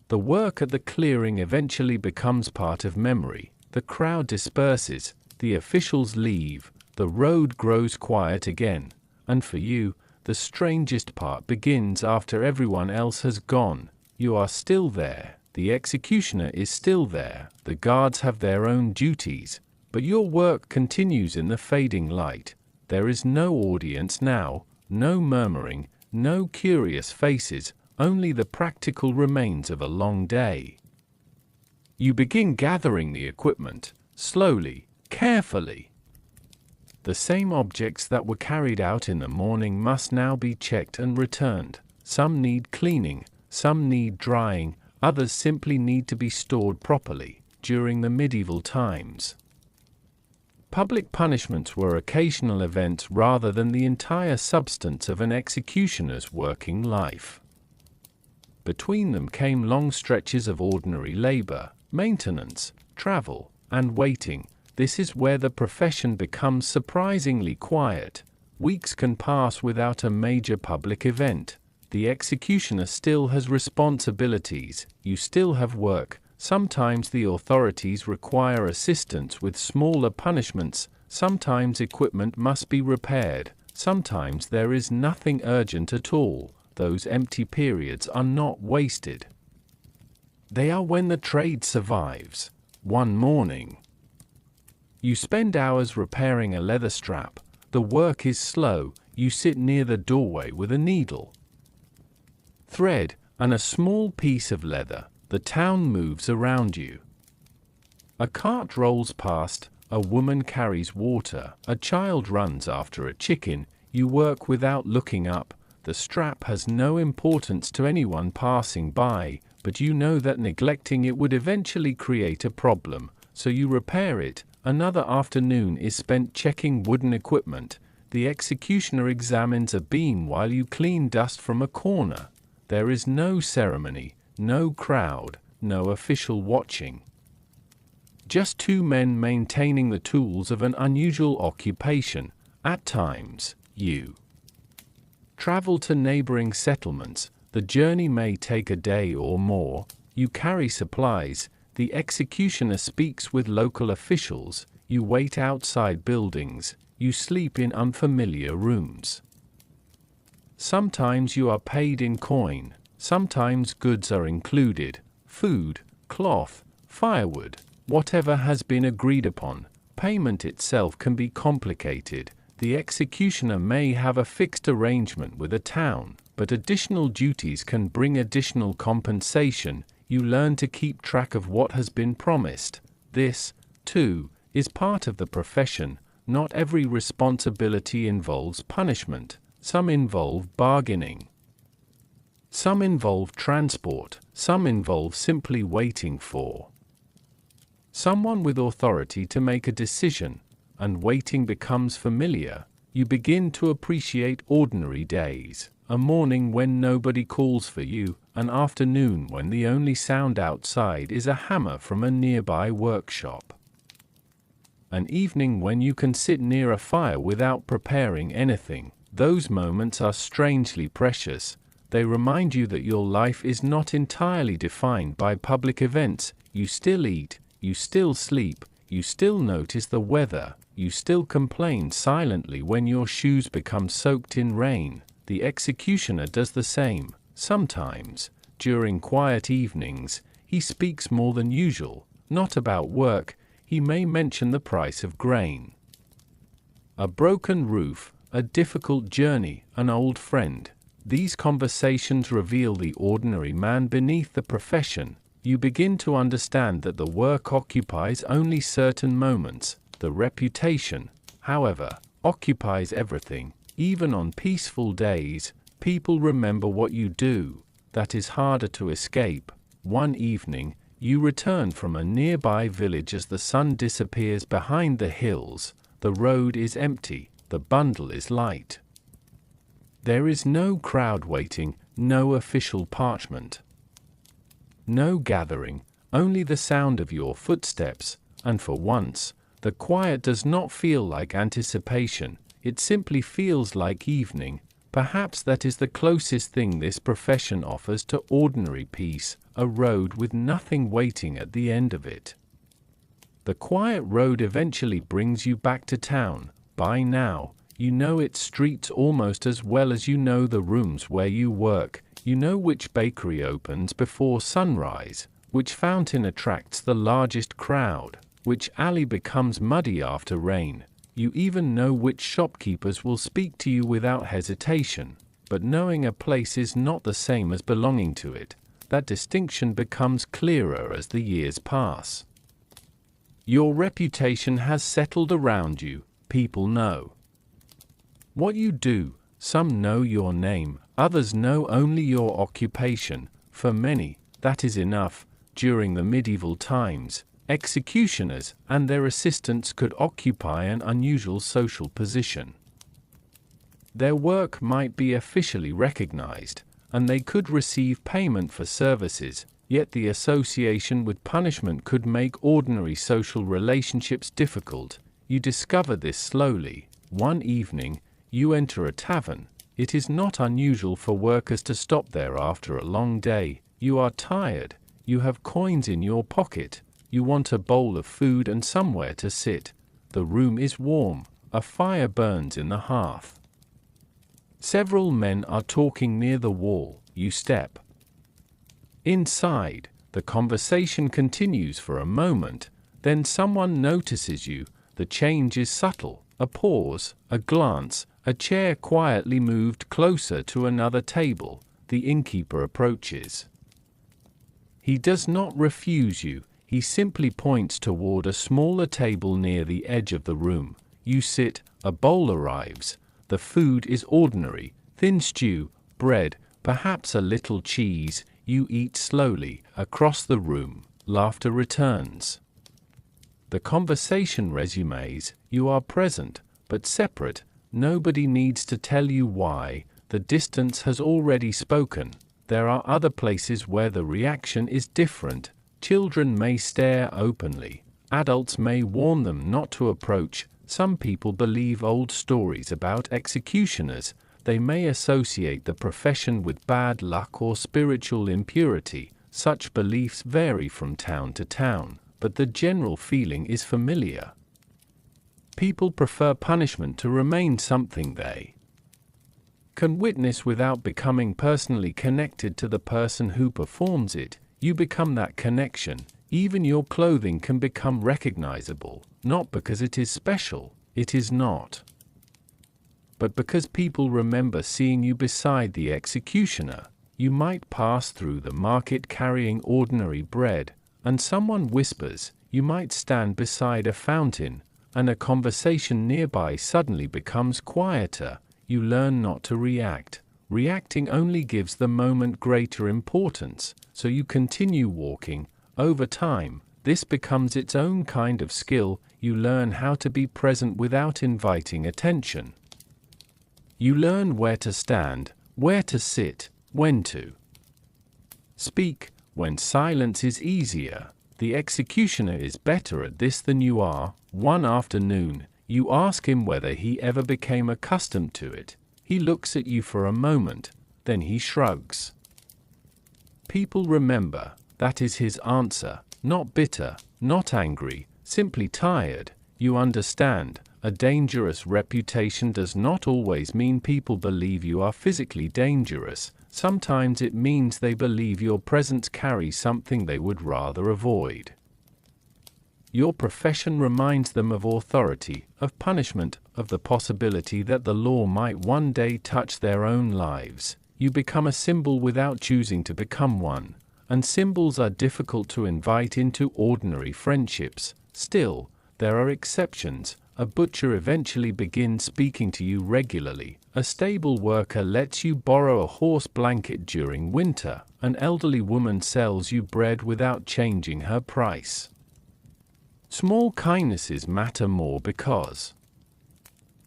The work at the clearing eventually becomes part of memory. The crowd disperses, the officials leave, the road grows quiet again, and for you, the strangest part begins after everyone else has gone. You are still there, the executioner is still there, the guards have their own duties, but your work continues in the fading light. There is no audience now, no murmuring, no curious faces, only the practical remains of a long day. You begin gathering the equipment, slowly, carefully. The same objects that were carried out in the morning must now be checked and returned. Some need cleaning, some need drying, others simply need to be stored properly. During the medieval times, public punishments were occasional events rather than the entire substance of an executioner's working life. Between them came long stretches of ordinary labor, maintenance, travel, and waiting. This is where the profession becomes surprisingly quiet. Weeks can pass without a major public event. The executioner still has responsibilities, you still have work. Sometimes the authorities require assistance with smaller punishments, sometimes equipment must be repaired, sometimes there is nothing urgent at all. Those empty periods are not wasted. They are when the trade survives. One morning, you spend hours repairing a leather strap. The work is slow. You sit near the doorway with a needle, thread, and a small piece of leather. The town moves around you. A cart rolls past, a woman carries water, a child runs after a chicken. You work without looking up. The strap has no importance to anyone passing by, but you know that neglecting it would eventually create a problem, so you repair it. Another afternoon is spent checking wooden equipment. The executioner examines a beam while you clean dust from a corner. There is no ceremony, no crowd, no official watching. Just two men maintaining the tools of an unusual occupation. At times, you travel to neighboring settlements. The journey may take a day or more. You carry supplies. The executioner speaks with local officials. You wait outside buildings. You sleep in unfamiliar rooms. Sometimes you are paid in coin. Sometimes goods are included. Food, cloth, firewood, whatever has been agreed upon. Payment itself can be complicated. The executioner may have a fixed arrangement with a town, but additional duties can bring additional compensation. You learn to keep track of what has been promised. This, too, is part of the profession. Not every responsibility involves punishment. Some involve bargaining. Some involve transport. Some involve simply waiting for someone with authority to make a decision, and waiting becomes familiar. You begin to appreciate ordinary days. A morning when nobody calls for you, an afternoon when the only sound outside is a hammer from a nearby workshop, an evening when you can sit near a fire without preparing anything. Those moments are strangely precious. They remind you that your life is not entirely defined by public events. You still eat, you still sleep, you still notice the weather, you still complain silently when your shoes become soaked in rain. The executioner does the same. Sometimes, during quiet evenings, he speaks more than usual, not about work. He may mention the price of grain, a broken roof, a difficult journey, an old friend. These conversations reveal the ordinary man beneath the profession. You begin to understand that the work occupies only certain moments. The reputation, however, occupies everything. Even on peaceful days, people remember what you do. That is harder to escape. One evening, You return from a nearby village as the sun disappears behind the hills. The road is empty, the bundle is light. There is no crowd waiting, no official parchment. No gathering, only the sound of your footsteps, and for once, the quiet does not feel like anticipation, it simply feels like evening. Perhaps that is the closest thing this profession offers to ordinary peace, a road with nothing waiting at the end of it. The quiet road eventually brings you back to town. By now, you know its streets almost as well as you know the rooms where you work. You know which bakery opens before sunrise, which fountain attracts the largest crowd, which alley becomes muddy after rain. You even know which shopkeepers will speak to you without hesitation. But knowing a place is not the same as belonging to it. That distinction becomes clearer as the years pass. Your reputation has settled around you. People know what you do. Some know your name, others know only your occupation. For many, that is enough. During the medieval times, executioners and their assistants could occupy an unusual social position. Their work might be officially recognized, and they could receive payment for services, yet the association with punishment could make ordinary social relationships difficult. You discover this slowly. One evening, you enter a tavern. It is not unusual for workers to stop there after a long day. You are tired. You have coins in your pocket. You want a bowl of food and somewhere to sit. The room is warm. A fire burns in the hearth. Several men are talking near the wall. You step inside. The conversation continues for a moment. Then someone notices you. The change is subtle. A pause, a glance, a chair quietly moved closer to another table. The innkeeper approaches. He does not refuse you. He simply points toward a smaller table near the edge of the room. You sit, a bowl arrives. The food is ordinary, thin stew, bread, perhaps a little cheese. You eat slowly. Across the room, laughter returns. The conversation resumes. You are present, but separate. Nobody needs to tell you why. The distance has already spoken. There are other places where the reaction is different. Children may stare openly. Adults may warn them not to approach. Some people believe old stories about executioners. They may associate the profession with bad luck or spiritual impurity. Such beliefs vary from town to town, but the general feeling is familiar. People prefer punishment to remain something they can witness without becoming personally connected to the person who performs it. You become that connection. Even your clothing can become recognizable, not because it is special, it is not, but because people remember seeing you beside the executioner. You might pass through the market carrying ordinary bread, and someone whispers. You might stand beside a fountain, and a conversation nearby suddenly becomes quieter. You learn not to react. Reacting only gives the moment greater importance, so you continue walking. Over time, this becomes its own kind of skill. You learn how to be present without inviting attention. You learn where to stand, where to sit, when to speak, when silence is easier. The executioner is better at this than you are. One afternoon, you ask him whether he ever became accustomed to it. He looks at you for a moment, then he shrugs. People remember. That is his answer. Not bitter, not angry, simply tired. You understand. A dangerous reputation does not always mean people believe you are physically dangerous. Sometimes it means they believe your presence carries something they would rather avoid. Your profession reminds them of authority, of punishment, of the possibility that the law might one day touch their own lives. You become a symbol without choosing to become one, and symbols are difficult to invite into ordinary friendships. Still, there are exceptions. A butcher eventually begins speaking to you regularly. A stable worker lets you borrow a horse blanket during winter. An elderly woman sells you bread without changing her price. Small kindnesses matter more because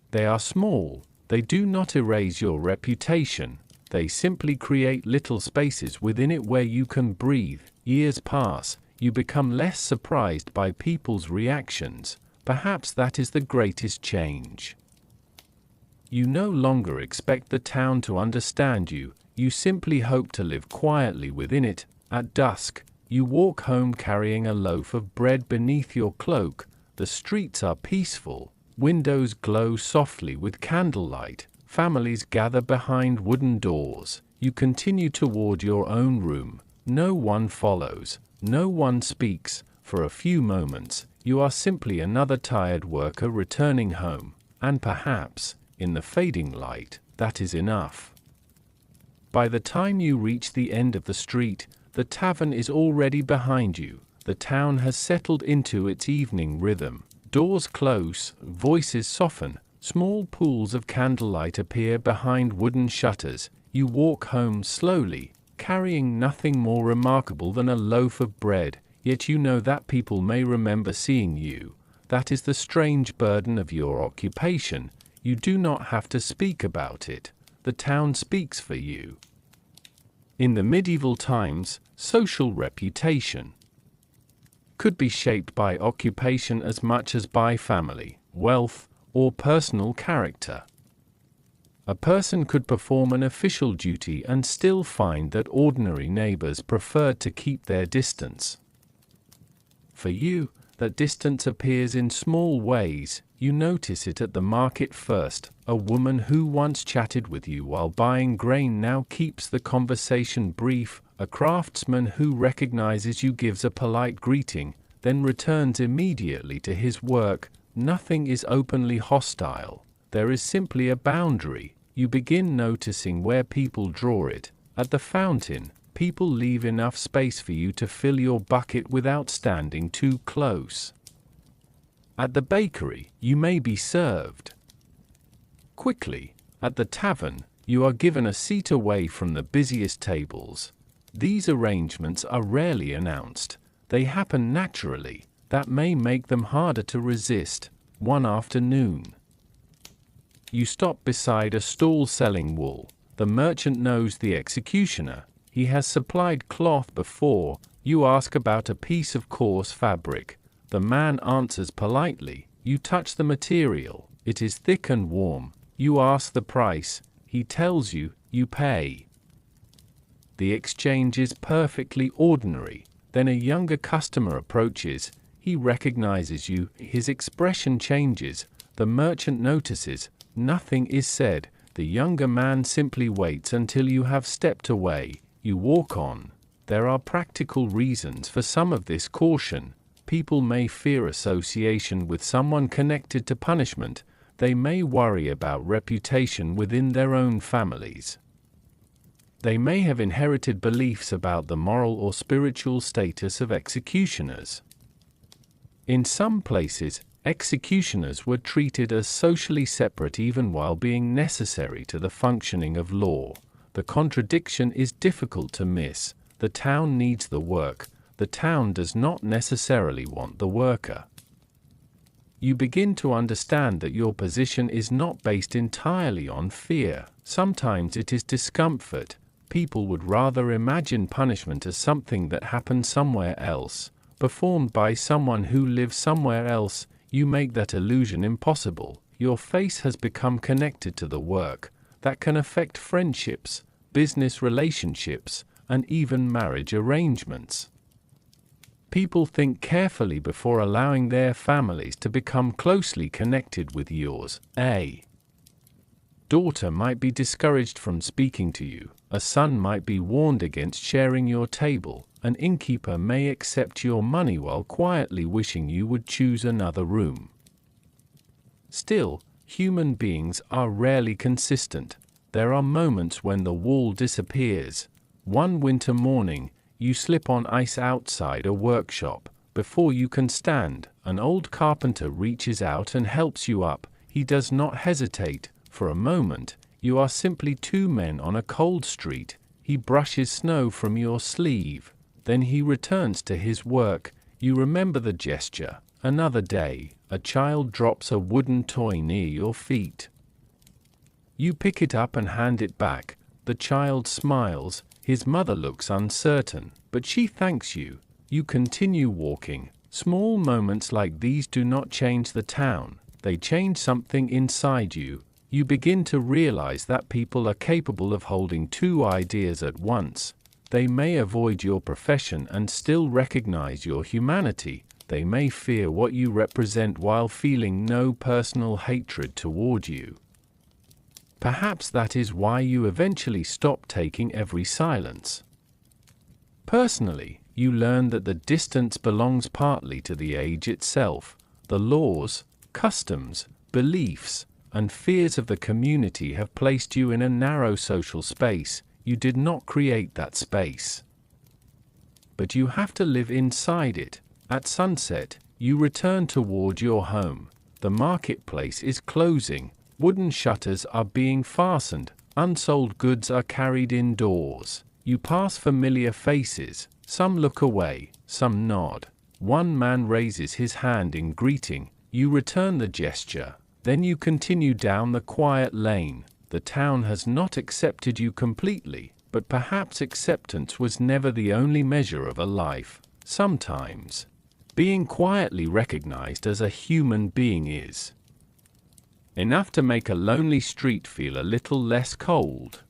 they are small. They do not erase your reputation. They simply create little spaces within it where you can breathe. Years pass. You become less surprised by people's reactions. Perhaps that is the greatest change. You no longer expect the town to understand you. You simply hope to live quietly within it. At dusk, you walk home carrying a loaf of bread beneath your cloak. The streets are peaceful. Windows glow softly with candlelight. Families gather behind wooden doors. You continue toward your own room. No one follows. No one speaks. For a few moments, you are simply another tired worker returning home. And perhaps, in the fading light, that is enough. By the time you reach the end of the street, the tavern is already behind you. The town has settled into its evening rhythm. Doors close, voices soften, small pools of candlelight appear behind wooden shutters. You walk home slowly, carrying nothing more remarkable than a loaf of bread, yet you know that people may remember seeing you. That is the strange burden of your occupation. You do not have to speak about it. The town speaks for you. In the medieval times, social reputation could be shaped by occupation as much as by family, wealth, or personal character. A person could perform an official duty and still find that ordinary neighbors preferred to keep their distance. For you, that distance appears in small ways. You notice it at the market first. A woman who once chatted with you while buying grain now keeps the conversation brief. A craftsman who recognizes you gives a polite greeting, then returns immediately to his work. Nothing is openly hostile. There is simply a boundary. You begin noticing where people draw it. At the fountain, people leave enough space for you to fill your bucket without standing too close. At the bakery, you may be served quickly. At the tavern, you are given a seat away from the busiest tables. These arrangements are rarely announced. They happen naturally. That may make them harder to resist. One afternoon, you stop beside a stall selling wool. The merchant knows the executioner. He has supplied cloth before. You ask about a piece of coarse fabric. The man answers politely. You touch the material. It is thick and warm. You ask the price. He tells you. You pay. The exchange is perfectly ordinary. Then a younger customer approaches. He recognizes you. His expression changes. The merchant notices. Nothing is said. The younger man simply waits until you have stepped away. You walk on. There are practical reasons for some of this caution. People may fear association with someone connected to punishment. They may worry about reputation within their own families. They may have inherited beliefs about the moral or spiritual status of executioners. In some places, executioners were treated as socially separate even while being necessary to the functioning of law. The contradiction is difficult to miss. The town needs the work. The town does not necessarily want the worker. You begin to understand that your position is not based entirely on fear. Sometimes it is discomfort. People would rather imagine punishment as something that happened somewhere else, performed by someone who lives somewhere else. You make that illusion impossible. Your face has become connected to the work. That can affect friendships, business relationships, and even marriage arrangements. People think carefully before allowing their families to become closely connected with yours. A daughter might be discouraged from speaking to you. A son might be warned against sharing your table. An innkeeper may accept your money while quietly wishing you would choose another room. Still, human beings are rarely consistent. There are moments when the wall disappears. One winter morning, you slip on ice outside a workshop. Before you can stand, an old carpenter reaches out and helps you up. He does not hesitate. For a moment, you are simply two men on a cold street. He brushes snow from your sleeve. Then he returns to his work. You remember the gesture. Another day, a child drops a wooden toy near your feet. You pick it up and hand it back. The child smiles. His mother looks uncertain, but she thanks you. You continue walking. Small moments like these do not change the town. They change something inside you. You begin to realize that people are capable of holding two ideas at once. They may avoid your profession and still recognize your humanity. They may fear what you represent while feeling no personal hatred toward you. Perhaps that is why you eventually stop taking every silence. Personally, you learn that the distance belongs partly to the age itself. The laws, customs, beliefs, and fears of the community have placed you in a narrow social space. You did not create that space, but you have to live inside it. At sunset, you return toward your home. The marketplace is closing. Wooden shutters are being fastened. Unsold goods are carried indoors. You pass familiar faces. Some look away, some nod. One man raises his hand in greeting. You return the gesture. Then you continue down the quiet lane. The town has not accepted you completely, but perhaps acceptance was never the only measure of a life. Sometimes, being quietly recognized as a human being is enough to make a lonely street feel a little less cold.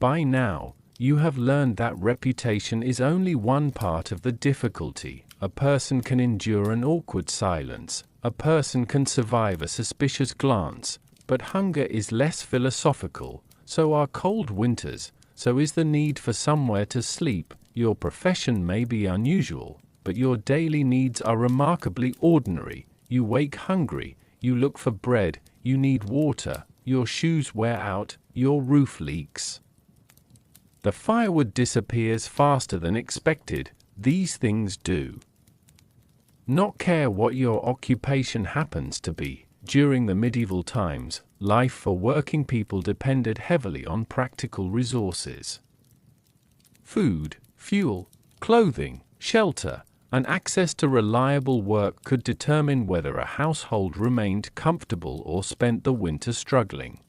By now, you have learned that reputation is only one part of the difficulty. A person can endure an awkward silence. A person can survive a suspicious glance. But hunger is less philosophical. So are cold winters. So is the need for somewhere to sleep. Your profession may be unusual, but your daily needs are remarkably ordinary. You wake hungry. You look for bread. You need water. Your shoes wear out. Your roof leaks. The firewood disappears faster than expected. These things do not care what your occupation happens to be. During the medieval times, life for working people depended heavily on practical resources. Food, fuel, clothing, shelter, and access to reliable work could determine whether a household remained comfortable or spent the winter struggling.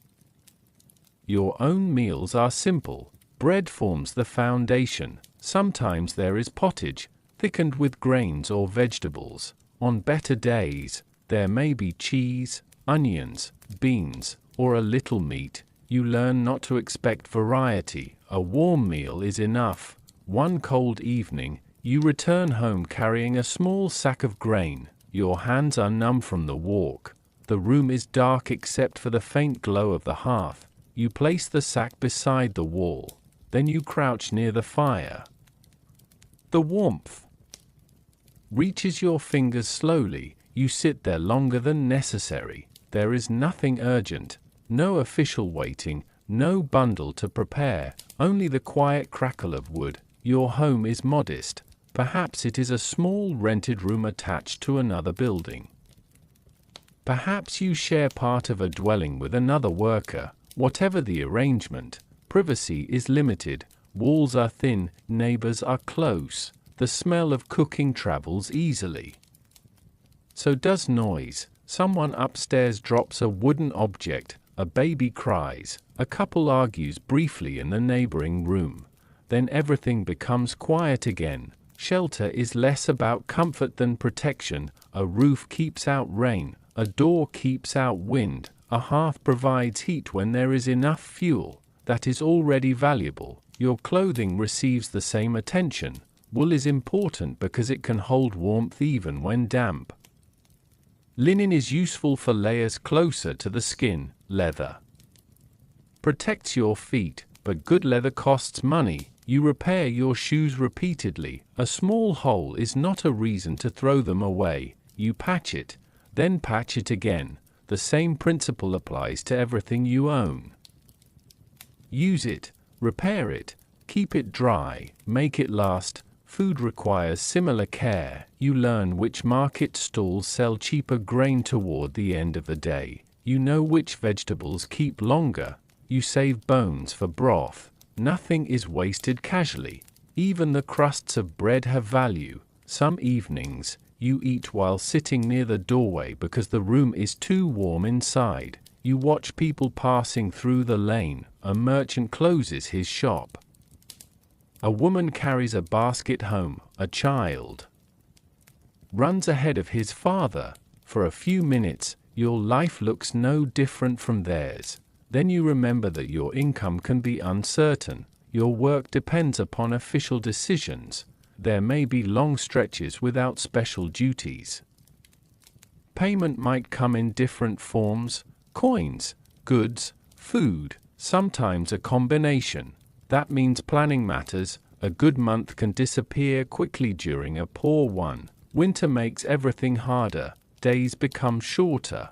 Your own meals are simple. Bread forms the foundation. Sometimes there is pottage, thickened with grains or vegetables. On better days, there may be cheese, onions, beans, or a little meat. You learn not to expect variety. A warm meal is enough. One cold evening, you return home carrying a small sack of grain. Your hands are numb from the walk. The room is dark except for the faint glow of the hearth. You place the sack beside the wall. Then you crouch near the fire. The warmth reaches your fingers slowly. You sit there longer than necessary. There is nothing urgent, no official waiting, no bundle to prepare, only the quiet crackle of wood. Your home is modest. Perhaps it is a small rented room attached to another building. Perhaps you share part of a dwelling with another worker. Whatever the arrangement, privacy is limited. Walls are thin, neighbors are close. The smell of cooking travels easily. So does noise. Someone upstairs drops a wooden object. A baby cries. A couple argues briefly in the neighboring room. Then everything becomes quiet again. Shelter is less about comfort than protection. A roof keeps out rain. A door keeps out wind. A hearth provides heat when there is enough fuel. That is already valuable. Your clothing receives the same attention. Wool is important because it can hold warmth even when damp. Linen is useful for layers closer to the skin. Leather protects your feet, but good leather costs money. You repair your shoes repeatedly. A small hole is not a reason to throw them away. You patch it, then patch it again. The same principle applies to everything you own. Use it, repair it, keep it dry, make it last. Food requires similar care. You learn which market stalls sell cheaper grain toward the end of the day. You know which vegetables keep longer. You save bones for broth. Nothing is wasted casually. Even the crusts of bread have value. Some evenings, you eat while sitting near the doorway because the room is too warm inside. You watch people passing through the lane. A merchant closes his shop. A woman carries a basket home. A child runs ahead of his father. For a few minutes, your life looks no different from theirs. Then you remember that your income can be uncertain. Your work depends upon official decisions. There may be long stretches without special duties. Payment might come in different forms: coins, goods, food, sometimes a combination. That means planning matters. A good month can disappear quickly during a poor one. Winter makes everything harder. Days become shorter.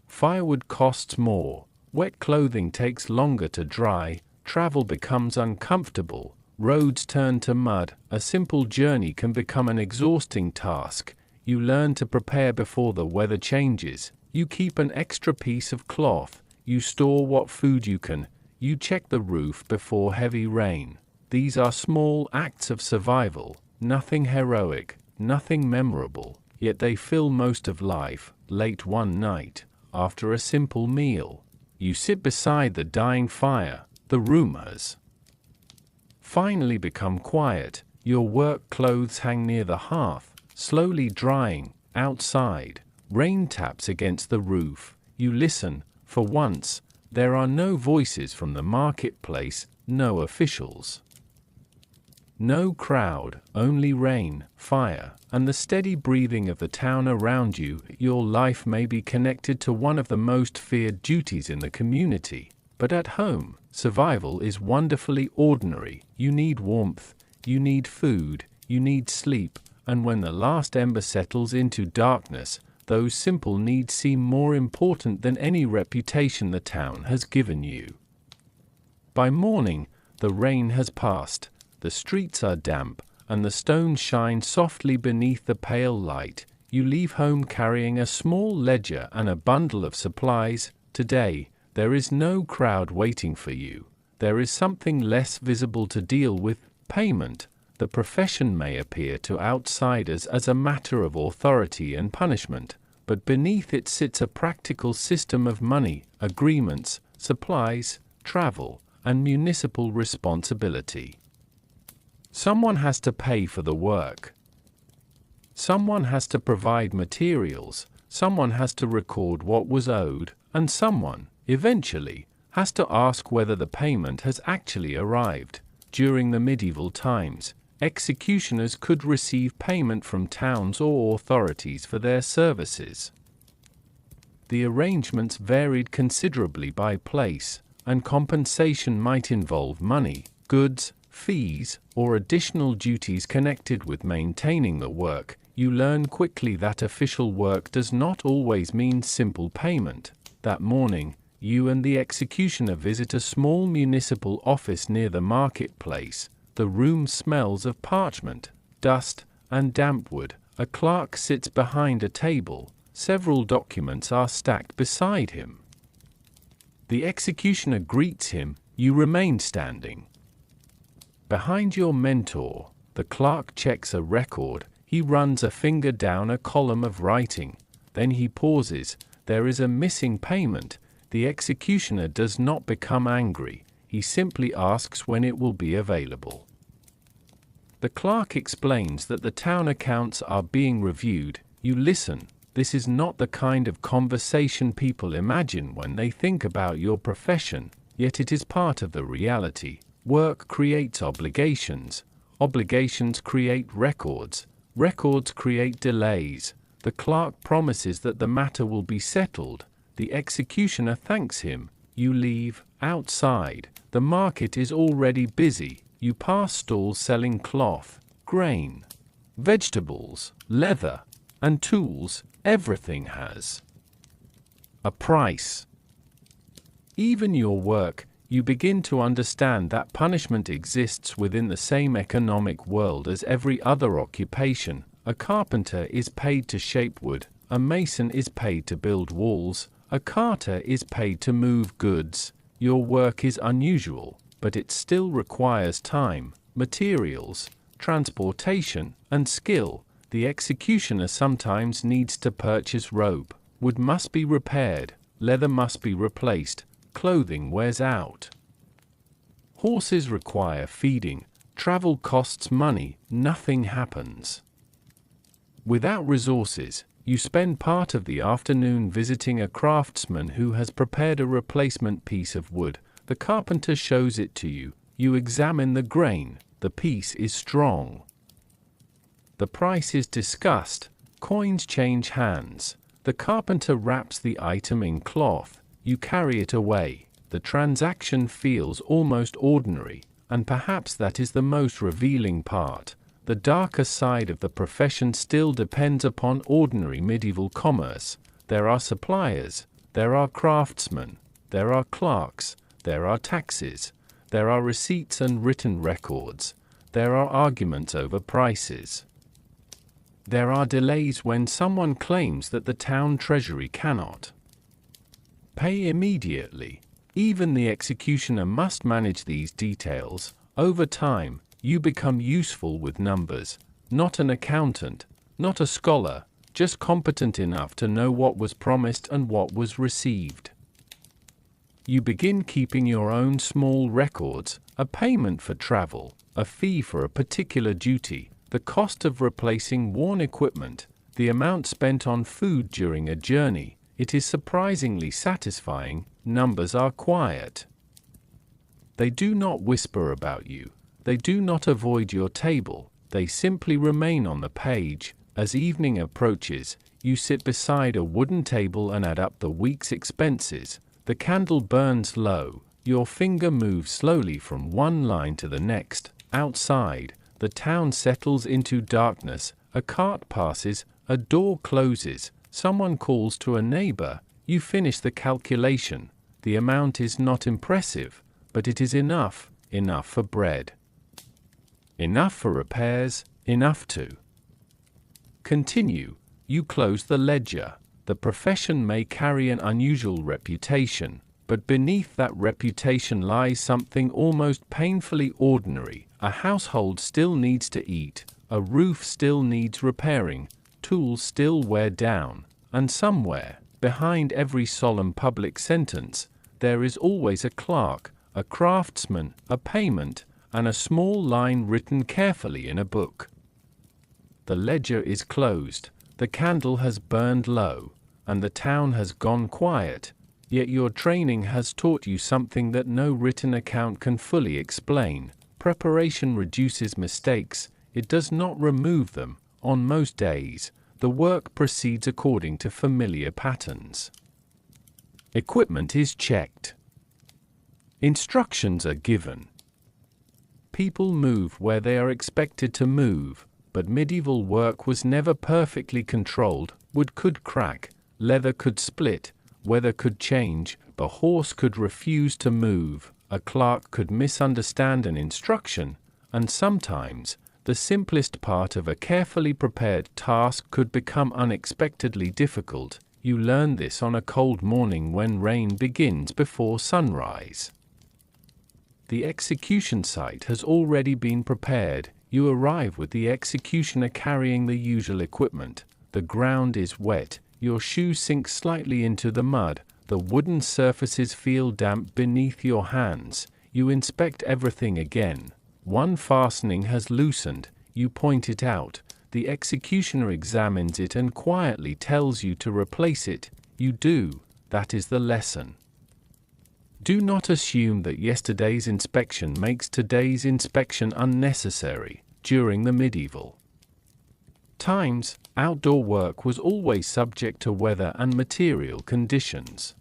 Firewood costs more. Wet clothing takes longer to dry. Travel becomes uncomfortable. Roads turn to mud. A simple journey can become an exhausting task. You learn to prepare before the weather changes. You keep an extra piece of cloth. You store what food you can. You check the roof before heavy rain. These are small acts of survival. Nothing heroic, nothing memorable, yet they fill most of life. Late one night, after a simple meal, you sit beside the dying fire. The room has finally become quiet. Your work clothes hang near the hearth, slowly drying. Outside, rain taps against the roof. You listen. For once, there are no voices from the marketplace, no officials. No crowd, only rain, fire, and the steady breathing of the town around you. Your life may be connected to one of the most feared duties in the community. But at home, survival is wonderfully ordinary. You need warmth, you need food, you need sleep, and when the last ember settles into darkness, those simple needs seem more important than any reputation the town has given you. By morning, the rain has passed. The streets are damp, and the stones shine softly beneath the pale light. You leave home carrying a small ledger and a bundle of supplies. Today, there is no crowd waiting for you. There is something less visible to deal with: payment. The profession may appear to outsiders as a matter of authority and punishment, but beneath it sits a practical system of money, agreements, supplies, travel, and municipal responsibility. Someone has to pay for the work. Someone has to provide materials. Someone has to record what was owed, and someone, eventually, has to ask whether the payment has actually arrived. During the medieval times, executioners could receive payment from towns or authorities for their services. The arrangements varied considerably by place, and compensation might involve money, goods, fees, or additional duties connected with maintaining the work. You learn quickly that official work does not always mean simple payment. That morning, you and the executioner visit a small municipal office near the marketplace. The room smells of parchment, dust, and damp wood. A clerk sits behind a table. Several documents are stacked beside him. The executioner greets him. You remain standing. Behind your mentor, the clerk checks a record. He runs a finger down a column of writing. Then he pauses. There is a missing payment. The executioner does not become angry. He simply asks when it will be available. The clerk explains that the town accounts are being reviewed. You listen. This is not the kind of conversation people imagine when they think about your profession, yet it is part of the reality. Work creates obligations. Obligations create records. Records create delays. The clerk promises that the matter will be settled. The executioner thanks him. You leave. Outside, the market is already busy. You pass stalls selling cloth, grain, vegetables, leather, and tools. Everything has a price. Even your work, you begin to understand that punishment exists within the same economic world as every other occupation. A carpenter is paid to shape wood, a mason is paid to build walls, a carter is paid to move goods. Your work is unusual, but it still requires time, materials, transportation, and skill. The executioner sometimes needs to purchase rope, wood must be repaired, leather must be replaced, clothing wears out. Horses require feeding, travel costs money, nothing happens. Without resources, you spend part of the afternoon visiting a craftsman who has prepared a replacement piece of wood. The carpenter shows it to you. You examine the grain. The piece is strong. The price is discussed. Coins change hands. The carpenter wraps the item in cloth. You carry it away. The transaction feels almost ordinary, and perhaps that is the most revealing part. The darker side of the profession still depends upon ordinary medieval commerce. There are suppliers, there are craftsmen, there are clerks, there are taxes, there are receipts and written records, there are arguments over prices. There are delays when someone claims that the town treasury cannot pay immediately. Even the executioner must manage these details. Over time, you become useful with numbers, not an accountant, not a scholar, just competent enough to know what was promised and what was received. You begin keeping your own small records, a payment for travel, a fee for a particular duty, the cost of replacing worn equipment, the amount spent on food during a journey. It is surprisingly satisfying. Numbers are quiet. They do not whisper about you. They do not avoid your table, they simply remain on the page. As evening approaches, you sit beside a wooden table and add up the week's expenses. The candle burns low, your finger moves slowly from one line to the next. Outside, the town settles into darkness, a cart passes, a door closes, someone calls to a neighbor, you finish the calculation. The amount is not impressive, but it is enough for bread. Enough for repairs, enough to continue. You close the ledger. The profession may carry an unusual reputation, but beneath that reputation lies something almost painfully ordinary. A household still needs to eat, a roof still needs repairing, tools still wear down, and somewhere, behind every solemn public sentence, there is always a clerk, a craftsman, a payment, and a small line written carefully in a book. The ledger is closed, the candle has burned low, and the town has gone quiet, yet your training has taught you something that no written account can fully explain. Preparation reduces mistakes, it does not remove them. On most days, the work proceeds according to familiar patterns. Equipment is checked. Instructions are given. People move where they are expected to move, but medieval work was never perfectly controlled. Wood could crack, leather could split, weather could change, a horse could refuse to move, a clerk could misunderstand an instruction, and sometimes, the simplest part of a carefully prepared task could become unexpectedly difficult. You learn this on a cold morning when rain begins before sunrise. The execution site has already been prepared. You arrive with the executioner carrying the usual equipment. The ground is wet, your shoe sinks slightly into the mud, the wooden surfaces feel damp beneath your hands. You inspect everything again. One fastening has loosened, you point it out. The executioner examines it and quietly tells you to replace it. You do. That is the lesson. Do not assume that yesterday's inspection makes today's inspection unnecessary. During the medieval times, outdoor work was always subject to weather and material conditions.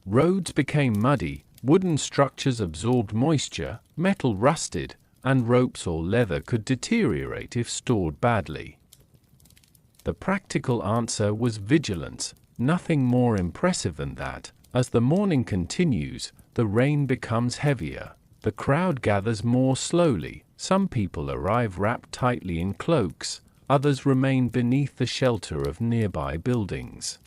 Roads became muddy, wooden structures absorbed moisture, metal rusted, and ropes or leather could deteriorate if stored badly. The practical answer was vigilance, nothing more impressive than that. As the morning continues, The rain becomes heavier. The crowd gathers more slowly. Some people arrive wrapped tightly in cloaks. Others remain beneath the shelter of nearby buildings.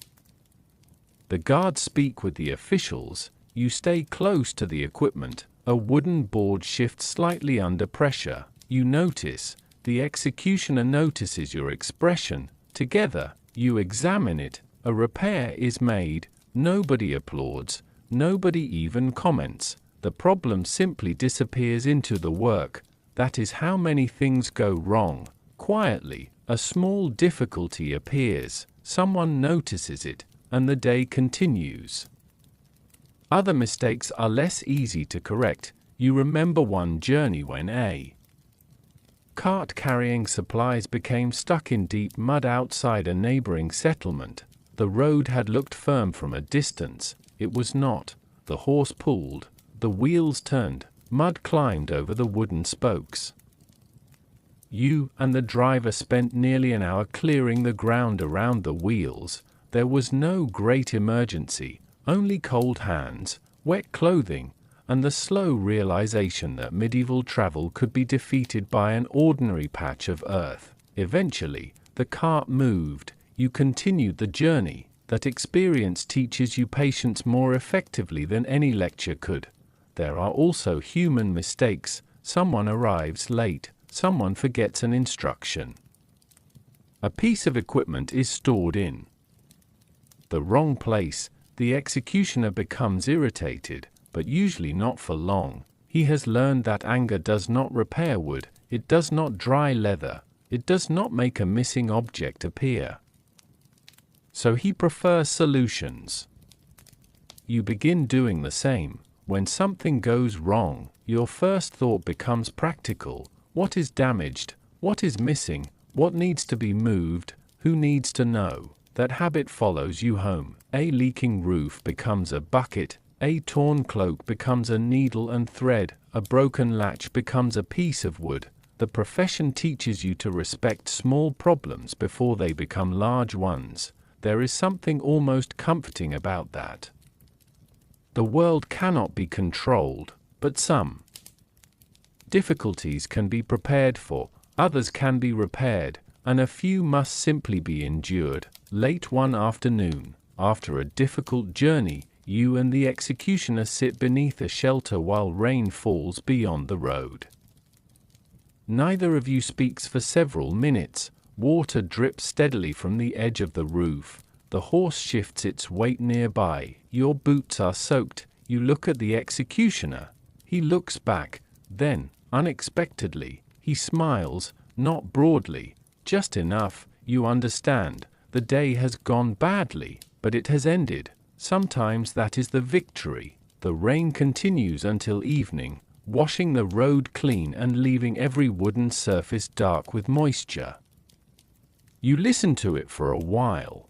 The guards speak with the officials. You stay close to the equipment. A wooden board shifts slightly under pressure. You notice. The executioner notices your expression. Together, you examine it. A repair is made. Nobody applauds. Nobody even comments. The problem simply disappears into the work. That is how many things go wrong. Quietly, a small difficulty appears. Someone notices it, and the day continues. Other mistakes are less easy to correct. You remember one journey when a cart carrying supplies became stuck in deep mud outside a neighboring settlement. The road had looked firm from a distance. It was not. The horse pulled. The wheels turned. Mud climbed over the wooden spokes. You and the driver spent nearly an hour clearing the ground around the wheels. There was no great emergency, only cold hands, wet clothing, and the slow realization that medieval travel could be defeated by an ordinary patch of earth. Eventually, the cart moved. You continued the journey. That experience teaches you patience more effectively than any lecture could. There are also human mistakes. Someone arrives late. Someone forgets an instruction. A piece of equipment is stored in the wrong place. The executioner becomes irritated, but usually not for long. He has learned that anger does not repair wood, it does not dry leather, it does not make a missing object appear. So he prefers solutions. You begin doing the same. When something goes wrong, your first thought becomes practical. What is damaged? What is missing? What needs to be moved? Who needs to know? That habit follows you home. A leaking roof becomes a bucket. A torn cloak becomes a needle and thread. A broken latch becomes a piece of wood. The profession teaches you to respect small problems before they become large ones. There is something almost comforting about that. The world cannot be controlled, but some difficulties can be prepared for, others can be repaired, and a few must simply be endured. Late one afternoon, after a difficult journey, you and the executioner sit beneath a shelter while rain falls beyond the road. Neither of you speaks for several minutes. Water drips steadily from the edge of the roof. The horse shifts its weight nearby. Your boots are soaked. You look at the executioner. He looks back. Then, unexpectedly, he smiles, not broadly, just enough. You understand. The day has gone badly, but it has ended. Sometimes that is the victory. The rain continues until evening, washing the road clean and leaving every wooden surface dark with moisture. You listen to it for a while.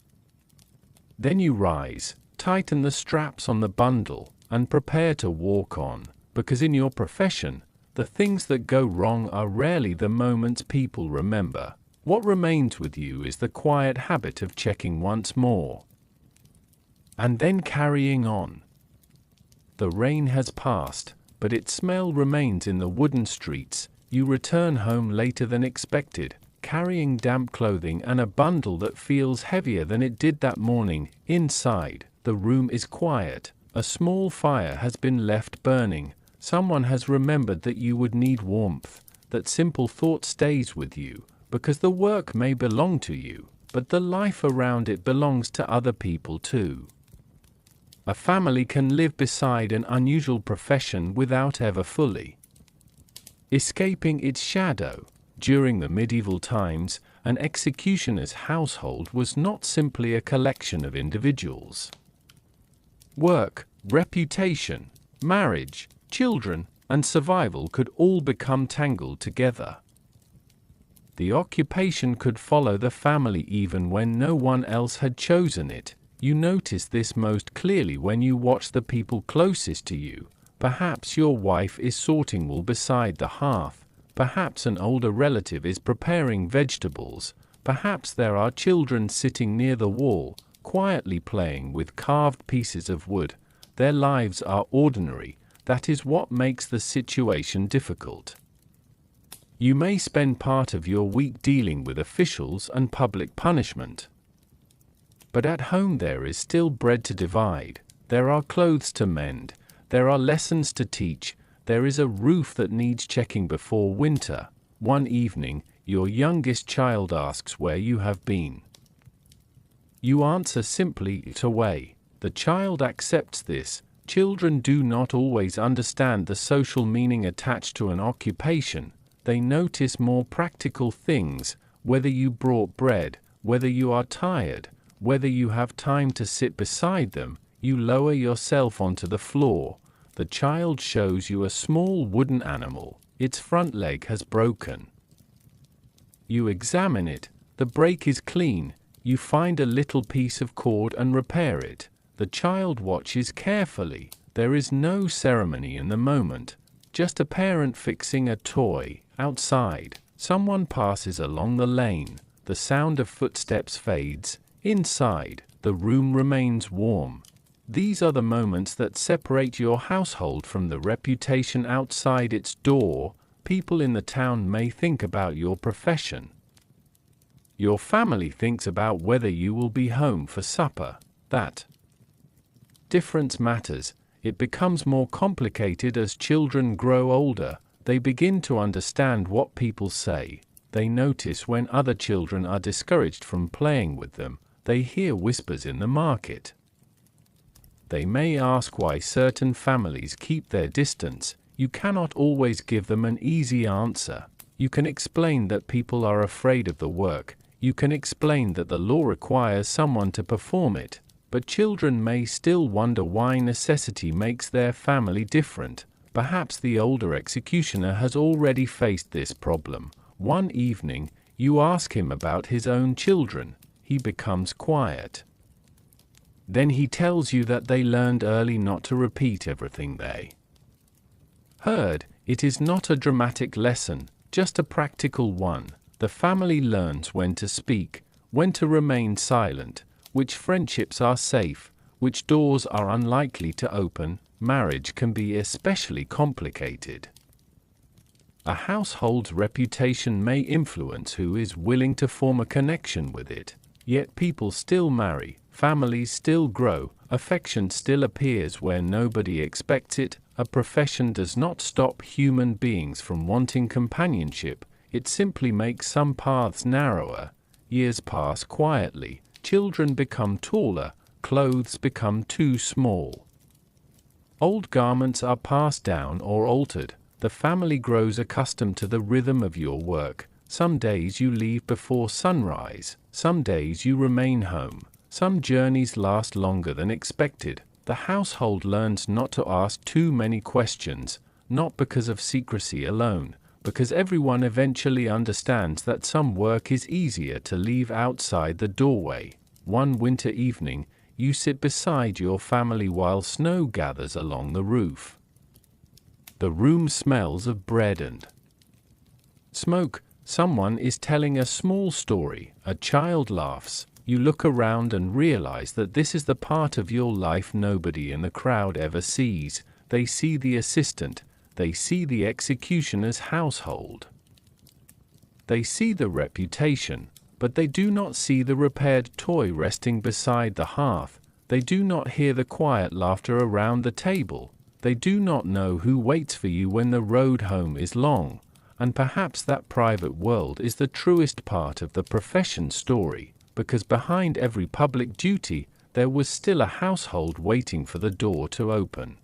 Then you rise, tighten the straps on the bundle, and prepare to walk on, because in your profession, the things that go wrong are rarely the moments people remember. What remains with you is the quiet habit of checking once more, and then carrying on. The rain has passed, but its smell remains in the wooden streets. You return home later than expected, carrying damp clothing and a bundle that feels heavier than it did that morning. Inside, the room is quiet. A small fire has been left burning. Someone has remembered that you would need warmth. That simple thought stays with you, because the work may belong to you, but the life around it belongs to other people too. A family can live beside an unusual profession without ever fully escaping its shadow. During the medieval times, an executioner's household was not simply a collection of individuals. Work, reputation, marriage, children, and survival could all become tangled together. The occupation could follow the family even when no one else had chosen it. You notice this most clearly when you watch the people closest to you. Perhaps your wife is sorting wool beside the hearth. Perhaps an older relative is preparing vegetables. Perhaps there are children sitting near the wall, quietly playing with carved pieces of wood. Their lives are ordinary. That is what makes the situation difficult. You may spend part of your week dealing with officials and public punishment. But at home there is still bread to divide, there are clothes to mend, there are lessons to teach, there is a roof that needs checking before winter. One evening, your youngest child asks where you have been. You answer simply, "It away." The child accepts this. Children do not always understand the social meaning attached to an occupation. They notice more practical things, whether you brought bread, whether you are tired, whether you have time to sit beside them. You lower yourself onto the floor. The child shows you a small wooden animal. Its front leg has broken. You examine it. The break is clean. You find a little piece of cord and repair it. The child watches carefully. There is no ceremony in the moment. Just a parent fixing a toy. Outside, someone passes along the lane. The sound of footsteps fades. Inside, the room remains warm. These are the moments that separate your household from the reputation outside its door. People in the town may think about your profession. Your family thinks about whether you will be home for supper. That difference matters. It becomes more complicated as children grow older. They begin to understand what people say. They notice when other children are discouraged from playing with them. They hear whispers in the market. They may ask why certain families keep their distance. You cannot always give them an easy answer. You can explain that people are afraid of the work. You can explain that the law requires someone to perform it. But children may still wonder why necessity makes their family different. Perhaps the older executioner has already faced this problem. One evening, you ask him about his own children. He becomes quiet. Then he tells you that they learned early not to repeat everything they heard. It is not a dramatic lesson, just a practical one. The family learns when to speak, when to remain silent, which friendships are safe, which doors are unlikely to open. Marriage can be especially complicated. A household's reputation may influence who is willing to form a connection with it. Yet people still marry, families still grow, affection still appears where nobody expects it. A profession does not stop human beings from wanting companionship. It simply makes some paths narrower. Years pass quietly. Children become taller. Clothes become too small. Old garments are passed down or altered. The family grows accustomed to the rhythm of your work. Some days you leave before sunrise. Some days you remain home. Some journeys last longer than expected. The household learns not to ask too many questions, not because of secrecy alone, because everyone eventually understands that some work is easier to leave outside the doorway. One winter evening, you sit beside your family while snow gathers along the roof. The room smells of bread and smoke. Someone is telling a small story. A child laughs. You look around and realize that this is the part of your life nobody in the crowd ever sees. They see the assistant. They see the executioner's household. They see the reputation. But they do not see the repaired toy resting beside the hearth. They do not hear the quiet laughter around the table. They do not know who waits for you when the road home is long. And perhaps that private world is the truest part of the profession story, because behind every public duty, there was still a household waiting for the door to open.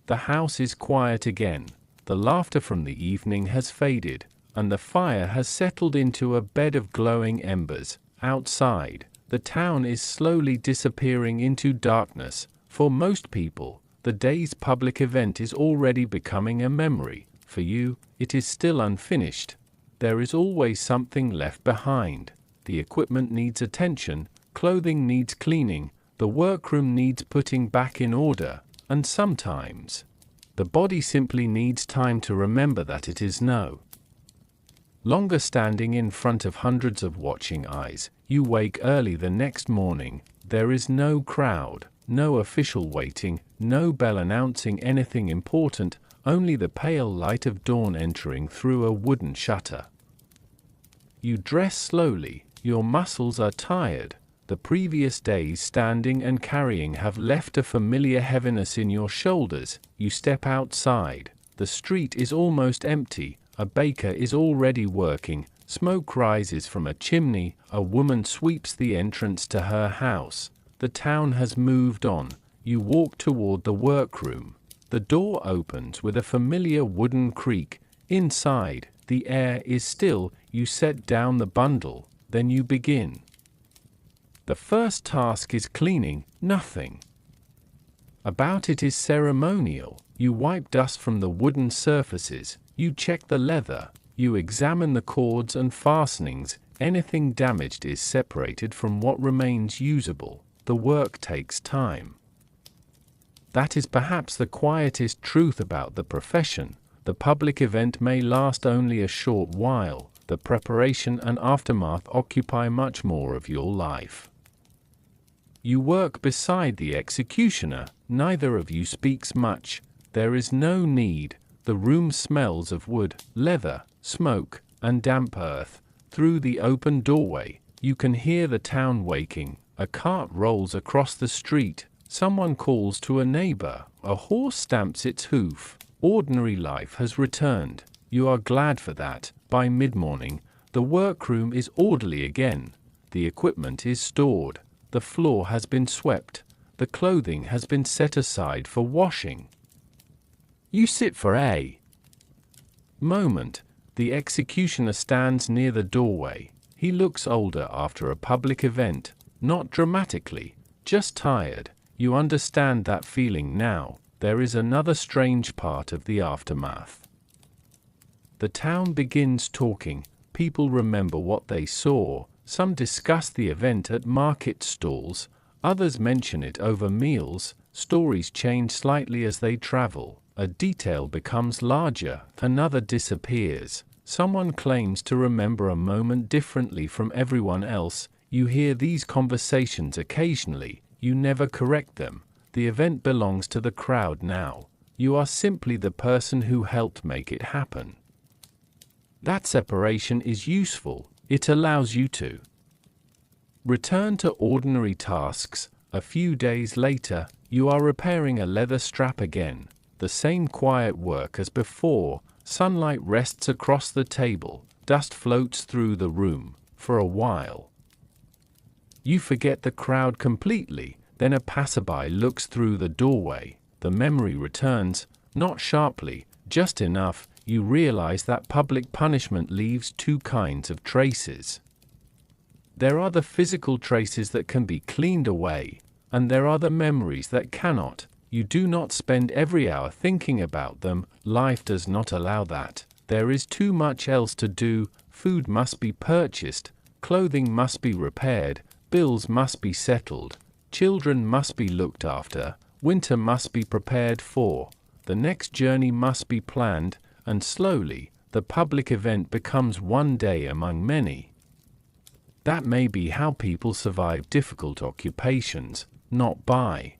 The house is quiet again. The laughter from the evening has faded, and the fire has settled into a bed of glowing embers. Outside, the town is slowly disappearing into darkness. For most people, the day's public event is already becoming a memory. For you, it is still unfinished. There is always something left behind. The equipment needs attention, clothing needs cleaning, the workroom needs putting back in order, and sometimes, the body simply needs time to remember that it is no longer standing in front of hundreds of watching eyes. You wake early the next morning. There is no crowd. no official waiting, no bell announcing anything important, only the pale light of dawn entering through a wooden shutter. You dress slowly, your muscles are tired, the previous day's standing and carrying have left a familiar heaviness in your shoulders. You step outside, the street is almost empty, a baker is already working, smoke rises from a chimney, a woman sweeps the entrance to her house. The town has moved on. You walk toward the workroom. The door opens with a familiar wooden creak. Inside, the air is still. You set down the bundle, then you begin. The first task is cleaning, nothing about it is ceremonial. You wipe dust from the wooden surfaces, you check the leather, you examine the cords and fastenings. Anything damaged is separated from what remains usable. The work takes time. That is perhaps the quietest truth about the profession. The public event may last only a short while. The preparation and aftermath occupy much more of your life. You work beside the executioner. Neither of you speaks much. There is no need. The room smells of wood, leather, smoke, and damp earth. Through the open doorway, you can hear the town waking. A cart rolls across the street. Someone calls to a neighbor. A horse stamps its hoof. Ordinary life has returned. You are glad for that. By mid-morning, the workroom is orderly again. The equipment is stored. The floor has been swept. The clothing has been set aside for washing. You sit for a moment. The executioner stands near the doorway. He looks older after a public event. Not dramatically, just tired. You understand that feeling now. There is another strange part of the aftermath. The town begins talking. People remember what they saw. Some discuss the event at market stalls. Others mention it over meals. Stories change slightly as they travel. A detail becomes larger. Another disappears. Someone claims to remember a moment differently from everyone else. You hear these conversations occasionally. You never correct them. The event belongs to the crowd now. You are simply the person who helped make it happen. That separation is useful. It allows you to return to ordinary tasks. A few days later, you are repairing a leather strap again. The same quiet work as before. Sunlight rests across the table. Dust floats through the room. For a while, you forget the crowd completely. Then a passerby looks through the doorway. The memory returns, not sharply, just enough. You realize that public punishment leaves two kinds of traces. There are the physical traces that can be cleaned away, and there are the memories that cannot. You do not spend every hour thinking about them. Life does not allow that. There is too much else to do. Food must be purchased, clothing must be repaired, bills must be settled, children must be looked after, winter must be prepared for, the next journey must be planned, and slowly, the public event becomes one day among many. That may be how people survive difficult occupations, not by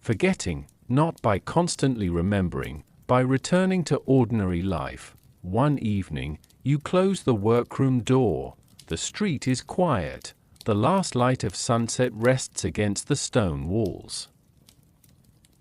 forgetting, not by constantly remembering, by returning to ordinary life. One evening, you close the workroom door. The street is quiet. The last light of sunset rests against the stone walls.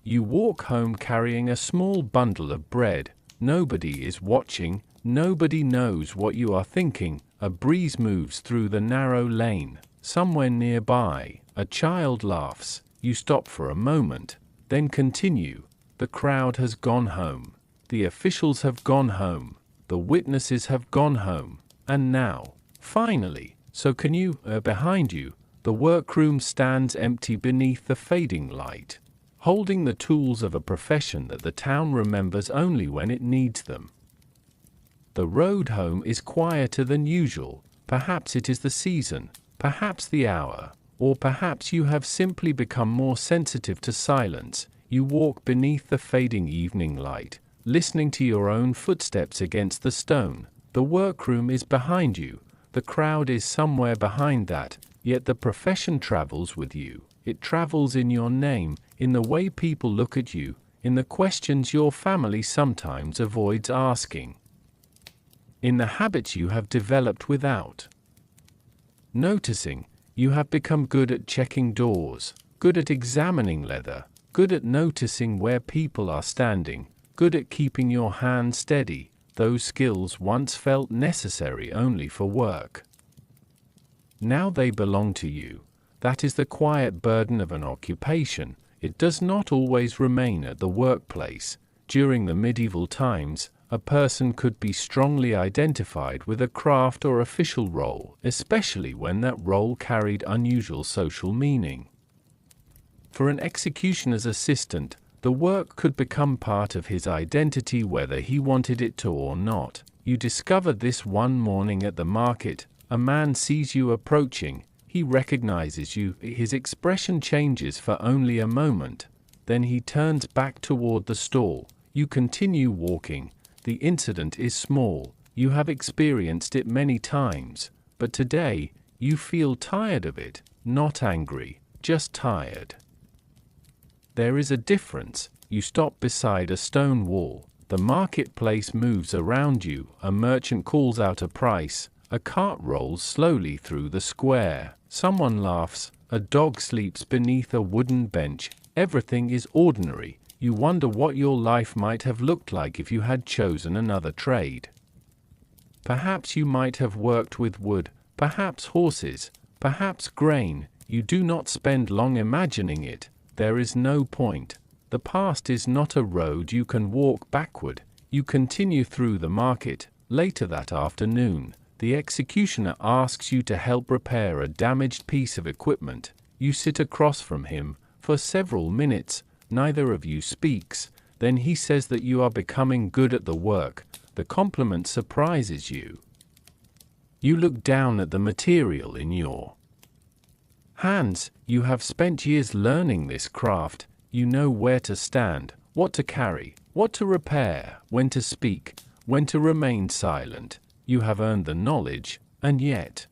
You walk home carrying a small bundle of bread. Nobody is watching. Nobody knows what you are thinking. A breeze moves through the narrow lane. Somewhere nearby, a child laughs. You stop for a moment, then continue. The crowd has gone home. The officials have gone home. The witnesses have gone home. And now, finally, so can you. Behind you, the workroom stands empty beneath the fading light, holding the tools of a profession that the town remembers only when it needs them. The road home is quieter than usual. Perhaps it is the season, perhaps the hour, or perhaps you have simply become more sensitive to silence. You walk beneath the fading evening light, listening to your own footsteps against the stone. The workroom is behind you. The crowd is somewhere behind that, yet the profession travels with you. It travels in your name, in the way people look at you, in the questions your family sometimes avoids asking, in the habits you have developed without noticing. You have become good at checking doors, good at examining leather, good at noticing where people are standing, good at keeping your hand steady. Those skills once felt necessary only for work. Now they belong to you. That is the quiet burden of an occupation. It does not always remain at the workplace. During the medieval times, a person could be strongly identified with a craft or official role, especially when that role carried unusual social meaning. For an executioner's assistant, the work could become part of his identity whether he wanted it to or not. You discover this one morning at the market. A man sees you approaching. He recognizes you. His expression changes for only a moment. Then he turns back toward the stall. You continue walking. The incident is small. You have experienced it many times. But today, you feel tired of it. Not angry, just tired. There is a difference. You stop beside a stone wall. The marketplace moves around you. A merchant calls out a price. A cart rolls slowly through the square. Someone laughs. A dog sleeps beneath a wooden bench. Everything is ordinary. You wonder what your life might have looked like if you had chosen another trade. Perhaps you might have worked with wood, perhaps horses, perhaps grain. You do not spend long imagining it. There is no point. The past is not a road you can walk backward. You continue through the market. Later that afternoon, the executioner asks you to help repair a damaged piece of equipment. You sit across from him for several minutes. Neither of you speaks. Then he says that you are becoming good at the work. The compliment surprises you. You look down at the material in your hands. You have spent years learning this craft. You know where to stand, what to carry, what to repair, when to speak, when to remain silent. You have earned the knowledge, and yet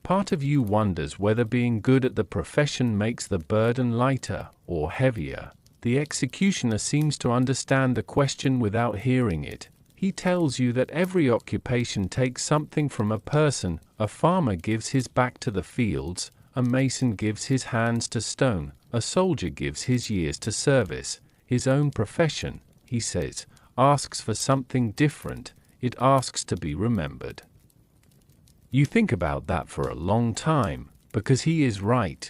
part of you wonders whether being good at the profession makes the burden lighter or heavier. The executioner seems to understand the question without hearing it. He tells you that every occupation takes something from a person. A farmer gives his back to the fields, a mason gives his hands to stone, a soldier gives his years to service. His own profession, he says, asks for something different. It asks to be remembered. You think about that for a long time, because he is right.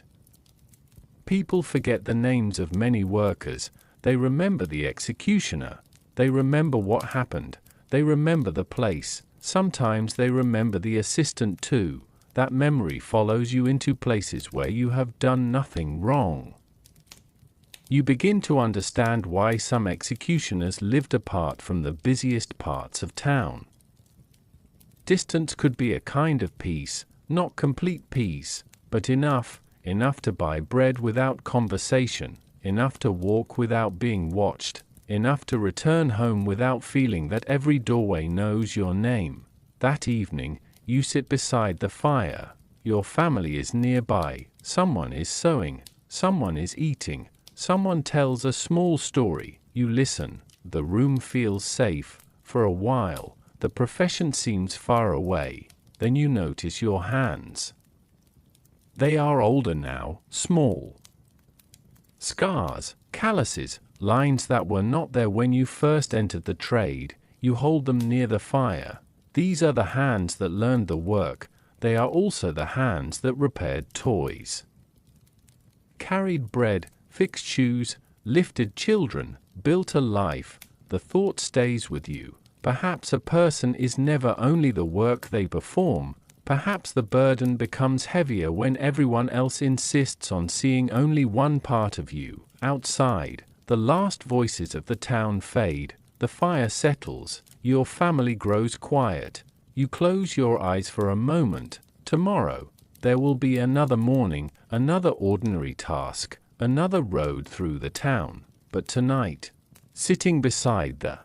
People forget the names of many workers. They remember the executioner. They remember what happened. They remember the place. Sometimes they remember the assistant too. That memory follows you into places where you have done nothing wrong. You begin to understand why some executioners lived apart from the busiest parts of town. Distance could be a kind of peace, not complete peace, but enough to buy bread without conversation, enough to walk without being watched, enough to return home without feeling that every doorway knows your name. That evening, you sit beside the fire. Your family is nearby. Someone is sewing. Someone is eating. Someone tells a small story. You listen. The room feels safe. For a while, the profession seems far away. Then you notice your hands. They are older now, small. Scars, calluses, lines that were not there when you first entered the trade. You hold them near the fire. These are the hands that learned the work. They are also the hands that repaired toys, carried bread, fixed shoes, lifted children, built a life. The thought stays with you. Perhaps a person is never only the work they perform. Perhaps the burden becomes heavier when everyone else insists on seeing only one part of you. Outside, the last voices of the town fade. The fire settles. Your family grows quiet. You close your eyes for a moment. Tomorrow, there will be another morning, another ordinary task, another road through the town. But tonight, sitting beside the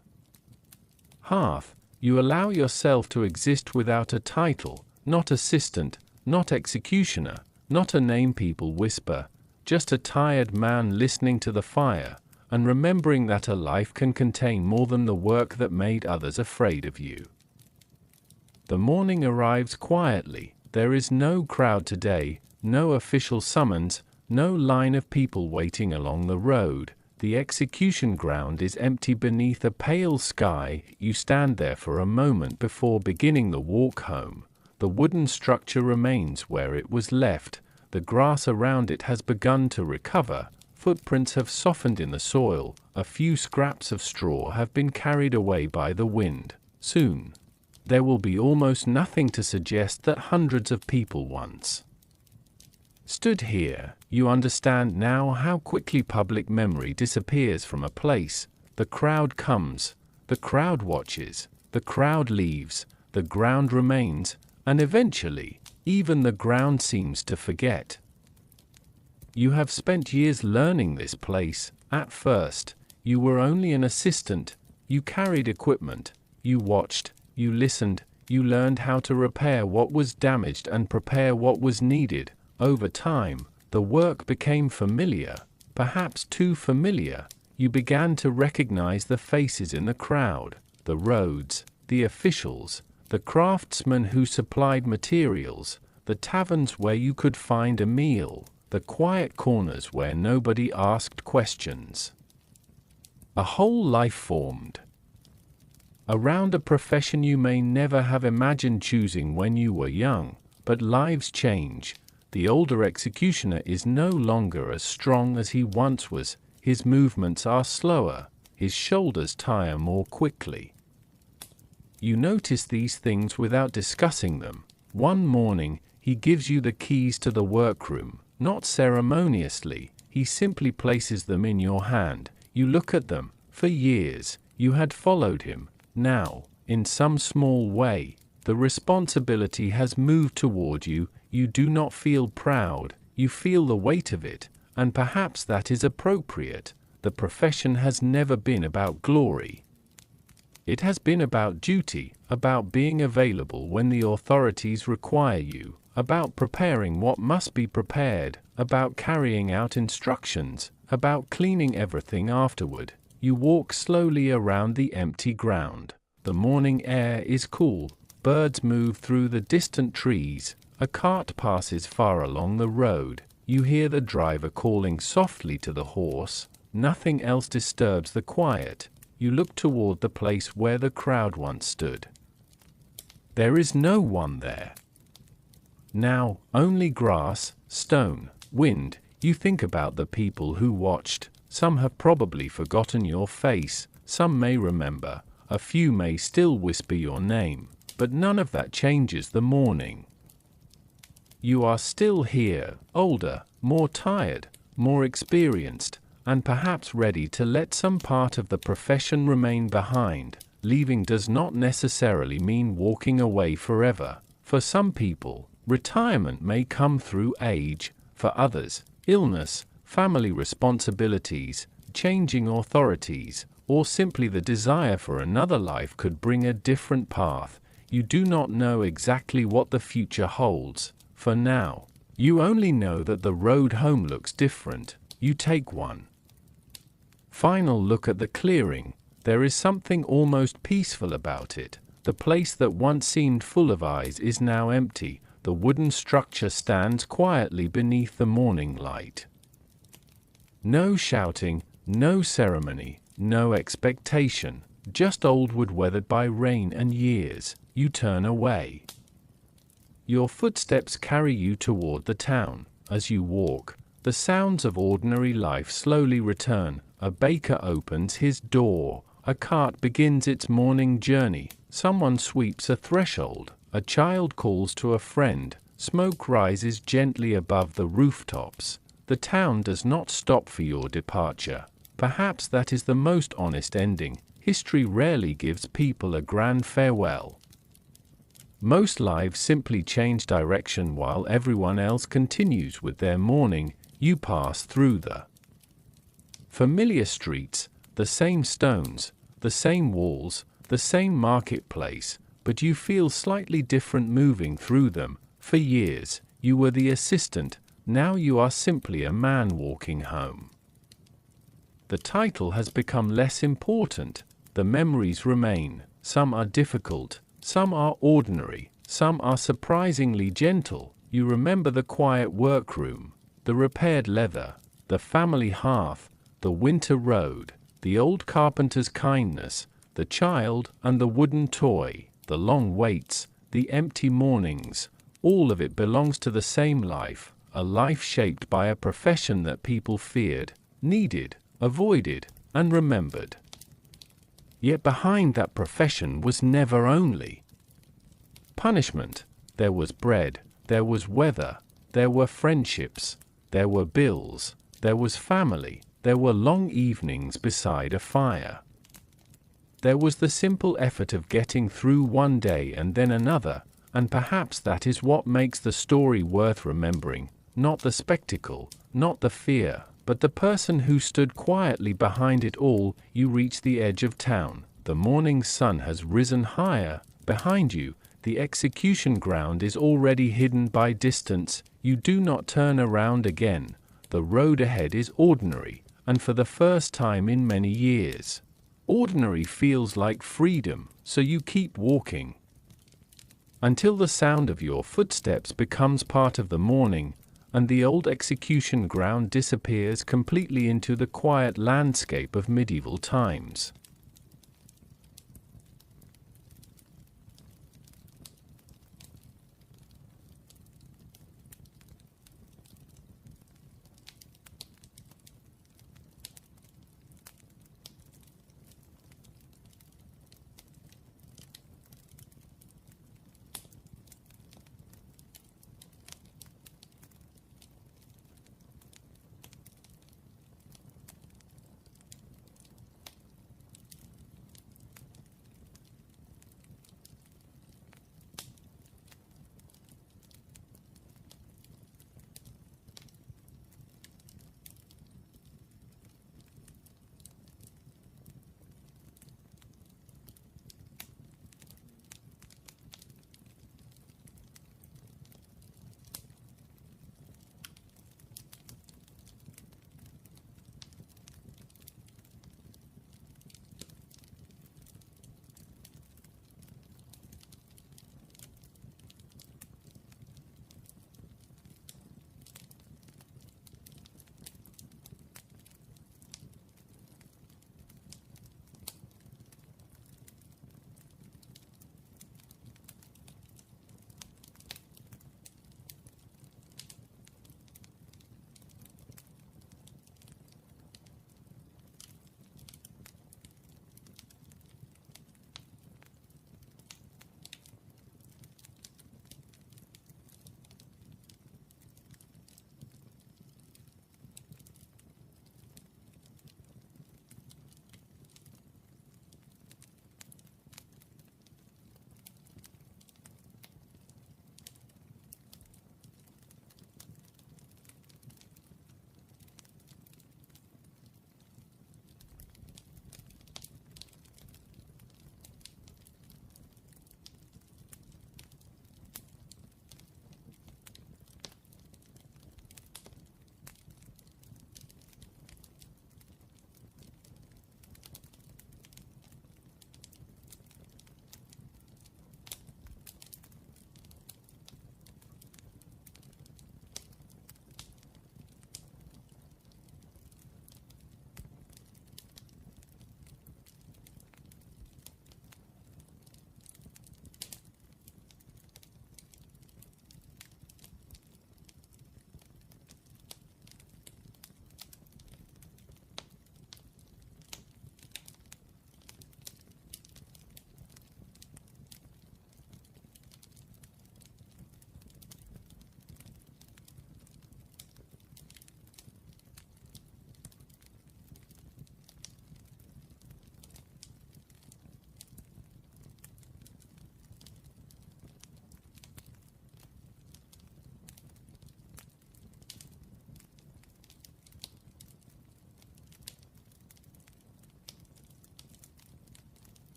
hearth, you allow yourself to exist without a title, not assistant, not executioner, not a name people whisper, just a tired man listening to the fire, and remembering that a life can contain more than the work that made others afraid of you. The morning arrives quietly. There is no crowd today, no official summons, no line of people waiting along the road. The execution ground is empty beneath a pale sky. You stand there for a moment before beginning the walk home. The wooden structure remains where it was left. The grass around it has begun to recover. Footprints have softened in the soil. A few scraps of straw have been carried away by the wind. Soon, there will be almost nothing to suggest that hundreds of people once stood here. You understand now how quickly public memory disappears from a place. The crowd comes, the crowd watches, the crowd leaves, the ground remains, and eventually, even the ground seems to forget. You have spent years learning this place. At first, you were only an assistant. You carried equipment, you watched, you listened, you learned how to repair what was damaged and prepare what was needed. Over time, the work became familiar, perhaps too familiar. You began to recognize the faces in the crowd, the roads, the officials, the craftsmen who supplied materials, the taverns where you could find a meal, the quiet corners where nobody asked questions. A whole life formed around a profession you may never have imagined choosing when you were young. But lives change. The older executioner is no longer as strong as he once was. His movements are slower. His shoulders tire more quickly. You notice these things without discussing them. One morning, he gives you the keys to the workroom. Not ceremoniously, he simply places them in your hand. You look at them. For years, you had followed him. Now, in some small way, the responsibility has moved toward you. You do not feel proud, you feel the weight of it, and perhaps that is appropriate. The profession has never been about glory. It has been about duty, about being available when the authorities require you, about preparing what must be prepared, about carrying out instructions, about cleaning everything afterward. You walk slowly around the empty ground. The morning air is cool. Birds move through the distant trees. A cart passes far along the road. You hear the driver calling softly to the horse. Nothing else disturbs the quiet. You look toward the place where the crowd once stood. There is no one there. Now, only grass, stone, wind. You think about the people who watched. Some have probably forgotten your face. Some may remember. A few may still whisper your name. But none of that changes the morning. You are still here, older, more tired, more experienced, and perhaps ready to let some part of the profession remain behind. Leaving does not necessarily mean walking away forever. For some people, retirement may come through age. For others, illness, family responsibilities, changing authorities, or simply the desire for another life could bring a different path. You do not know exactly what the future holds. For now, you only know that the road home looks different. You take one final look at the clearing. There is something almost peaceful about it. The place that once seemed full of eyes is now empty. The wooden structure stands quietly beneath the morning light. No shouting, no ceremony, no expectation. Just old wood weathered by rain and years. You turn away. Your footsteps carry you toward the town. As you walk, the sounds of ordinary life slowly return. A baker opens his door. A cart begins its morning journey. Someone sweeps a threshold. A child calls to a friend. Smoke rises gently above the rooftops. The town does not stop for your departure. Perhaps that is the most honest ending. History rarely gives people a grand farewell. Most lives simply change direction while everyone else continues with their morning. You pass through the familiar streets, the same stones, the same walls, the same marketplace, but you feel slightly different moving through them. For years, You were the assistant, now you are simply a man walking home. The title has become less important. The memories remain. Some are difficult, some are ordinary, some are surprisingly gentle. You remember the quiet workroom, the repaired leather, the family hearth, the winter road, the old carpenter's kindness, the child and the wooden toy, the long waits, the empty mornings. All of it belongs to the same life, a life shaped by a profession that people feared, needed, avoided, and remembered. Yet behind that profession was never only punishment. There was bread, there was weather, there were friendships, there were bills, there was family, there were long evenings beside a fire. There was the simple effort of getting through one day and then another, and perhaps that is what makes the story worth remembering, not the spectacle, not the fear, but the person who stood quietly behind it all. You reach the edge of town. The morning sun has risen higher. Behind you, the execution ground is already hidden by distance. You do not turn around again. The road ahead is ordinary, and for the first time in many years, ordinary feels like freedom, so you keep walking until the sound of your footsteps becomes part of the morning, and the old execution ground disappears completely into the quiet landscape of medieval times.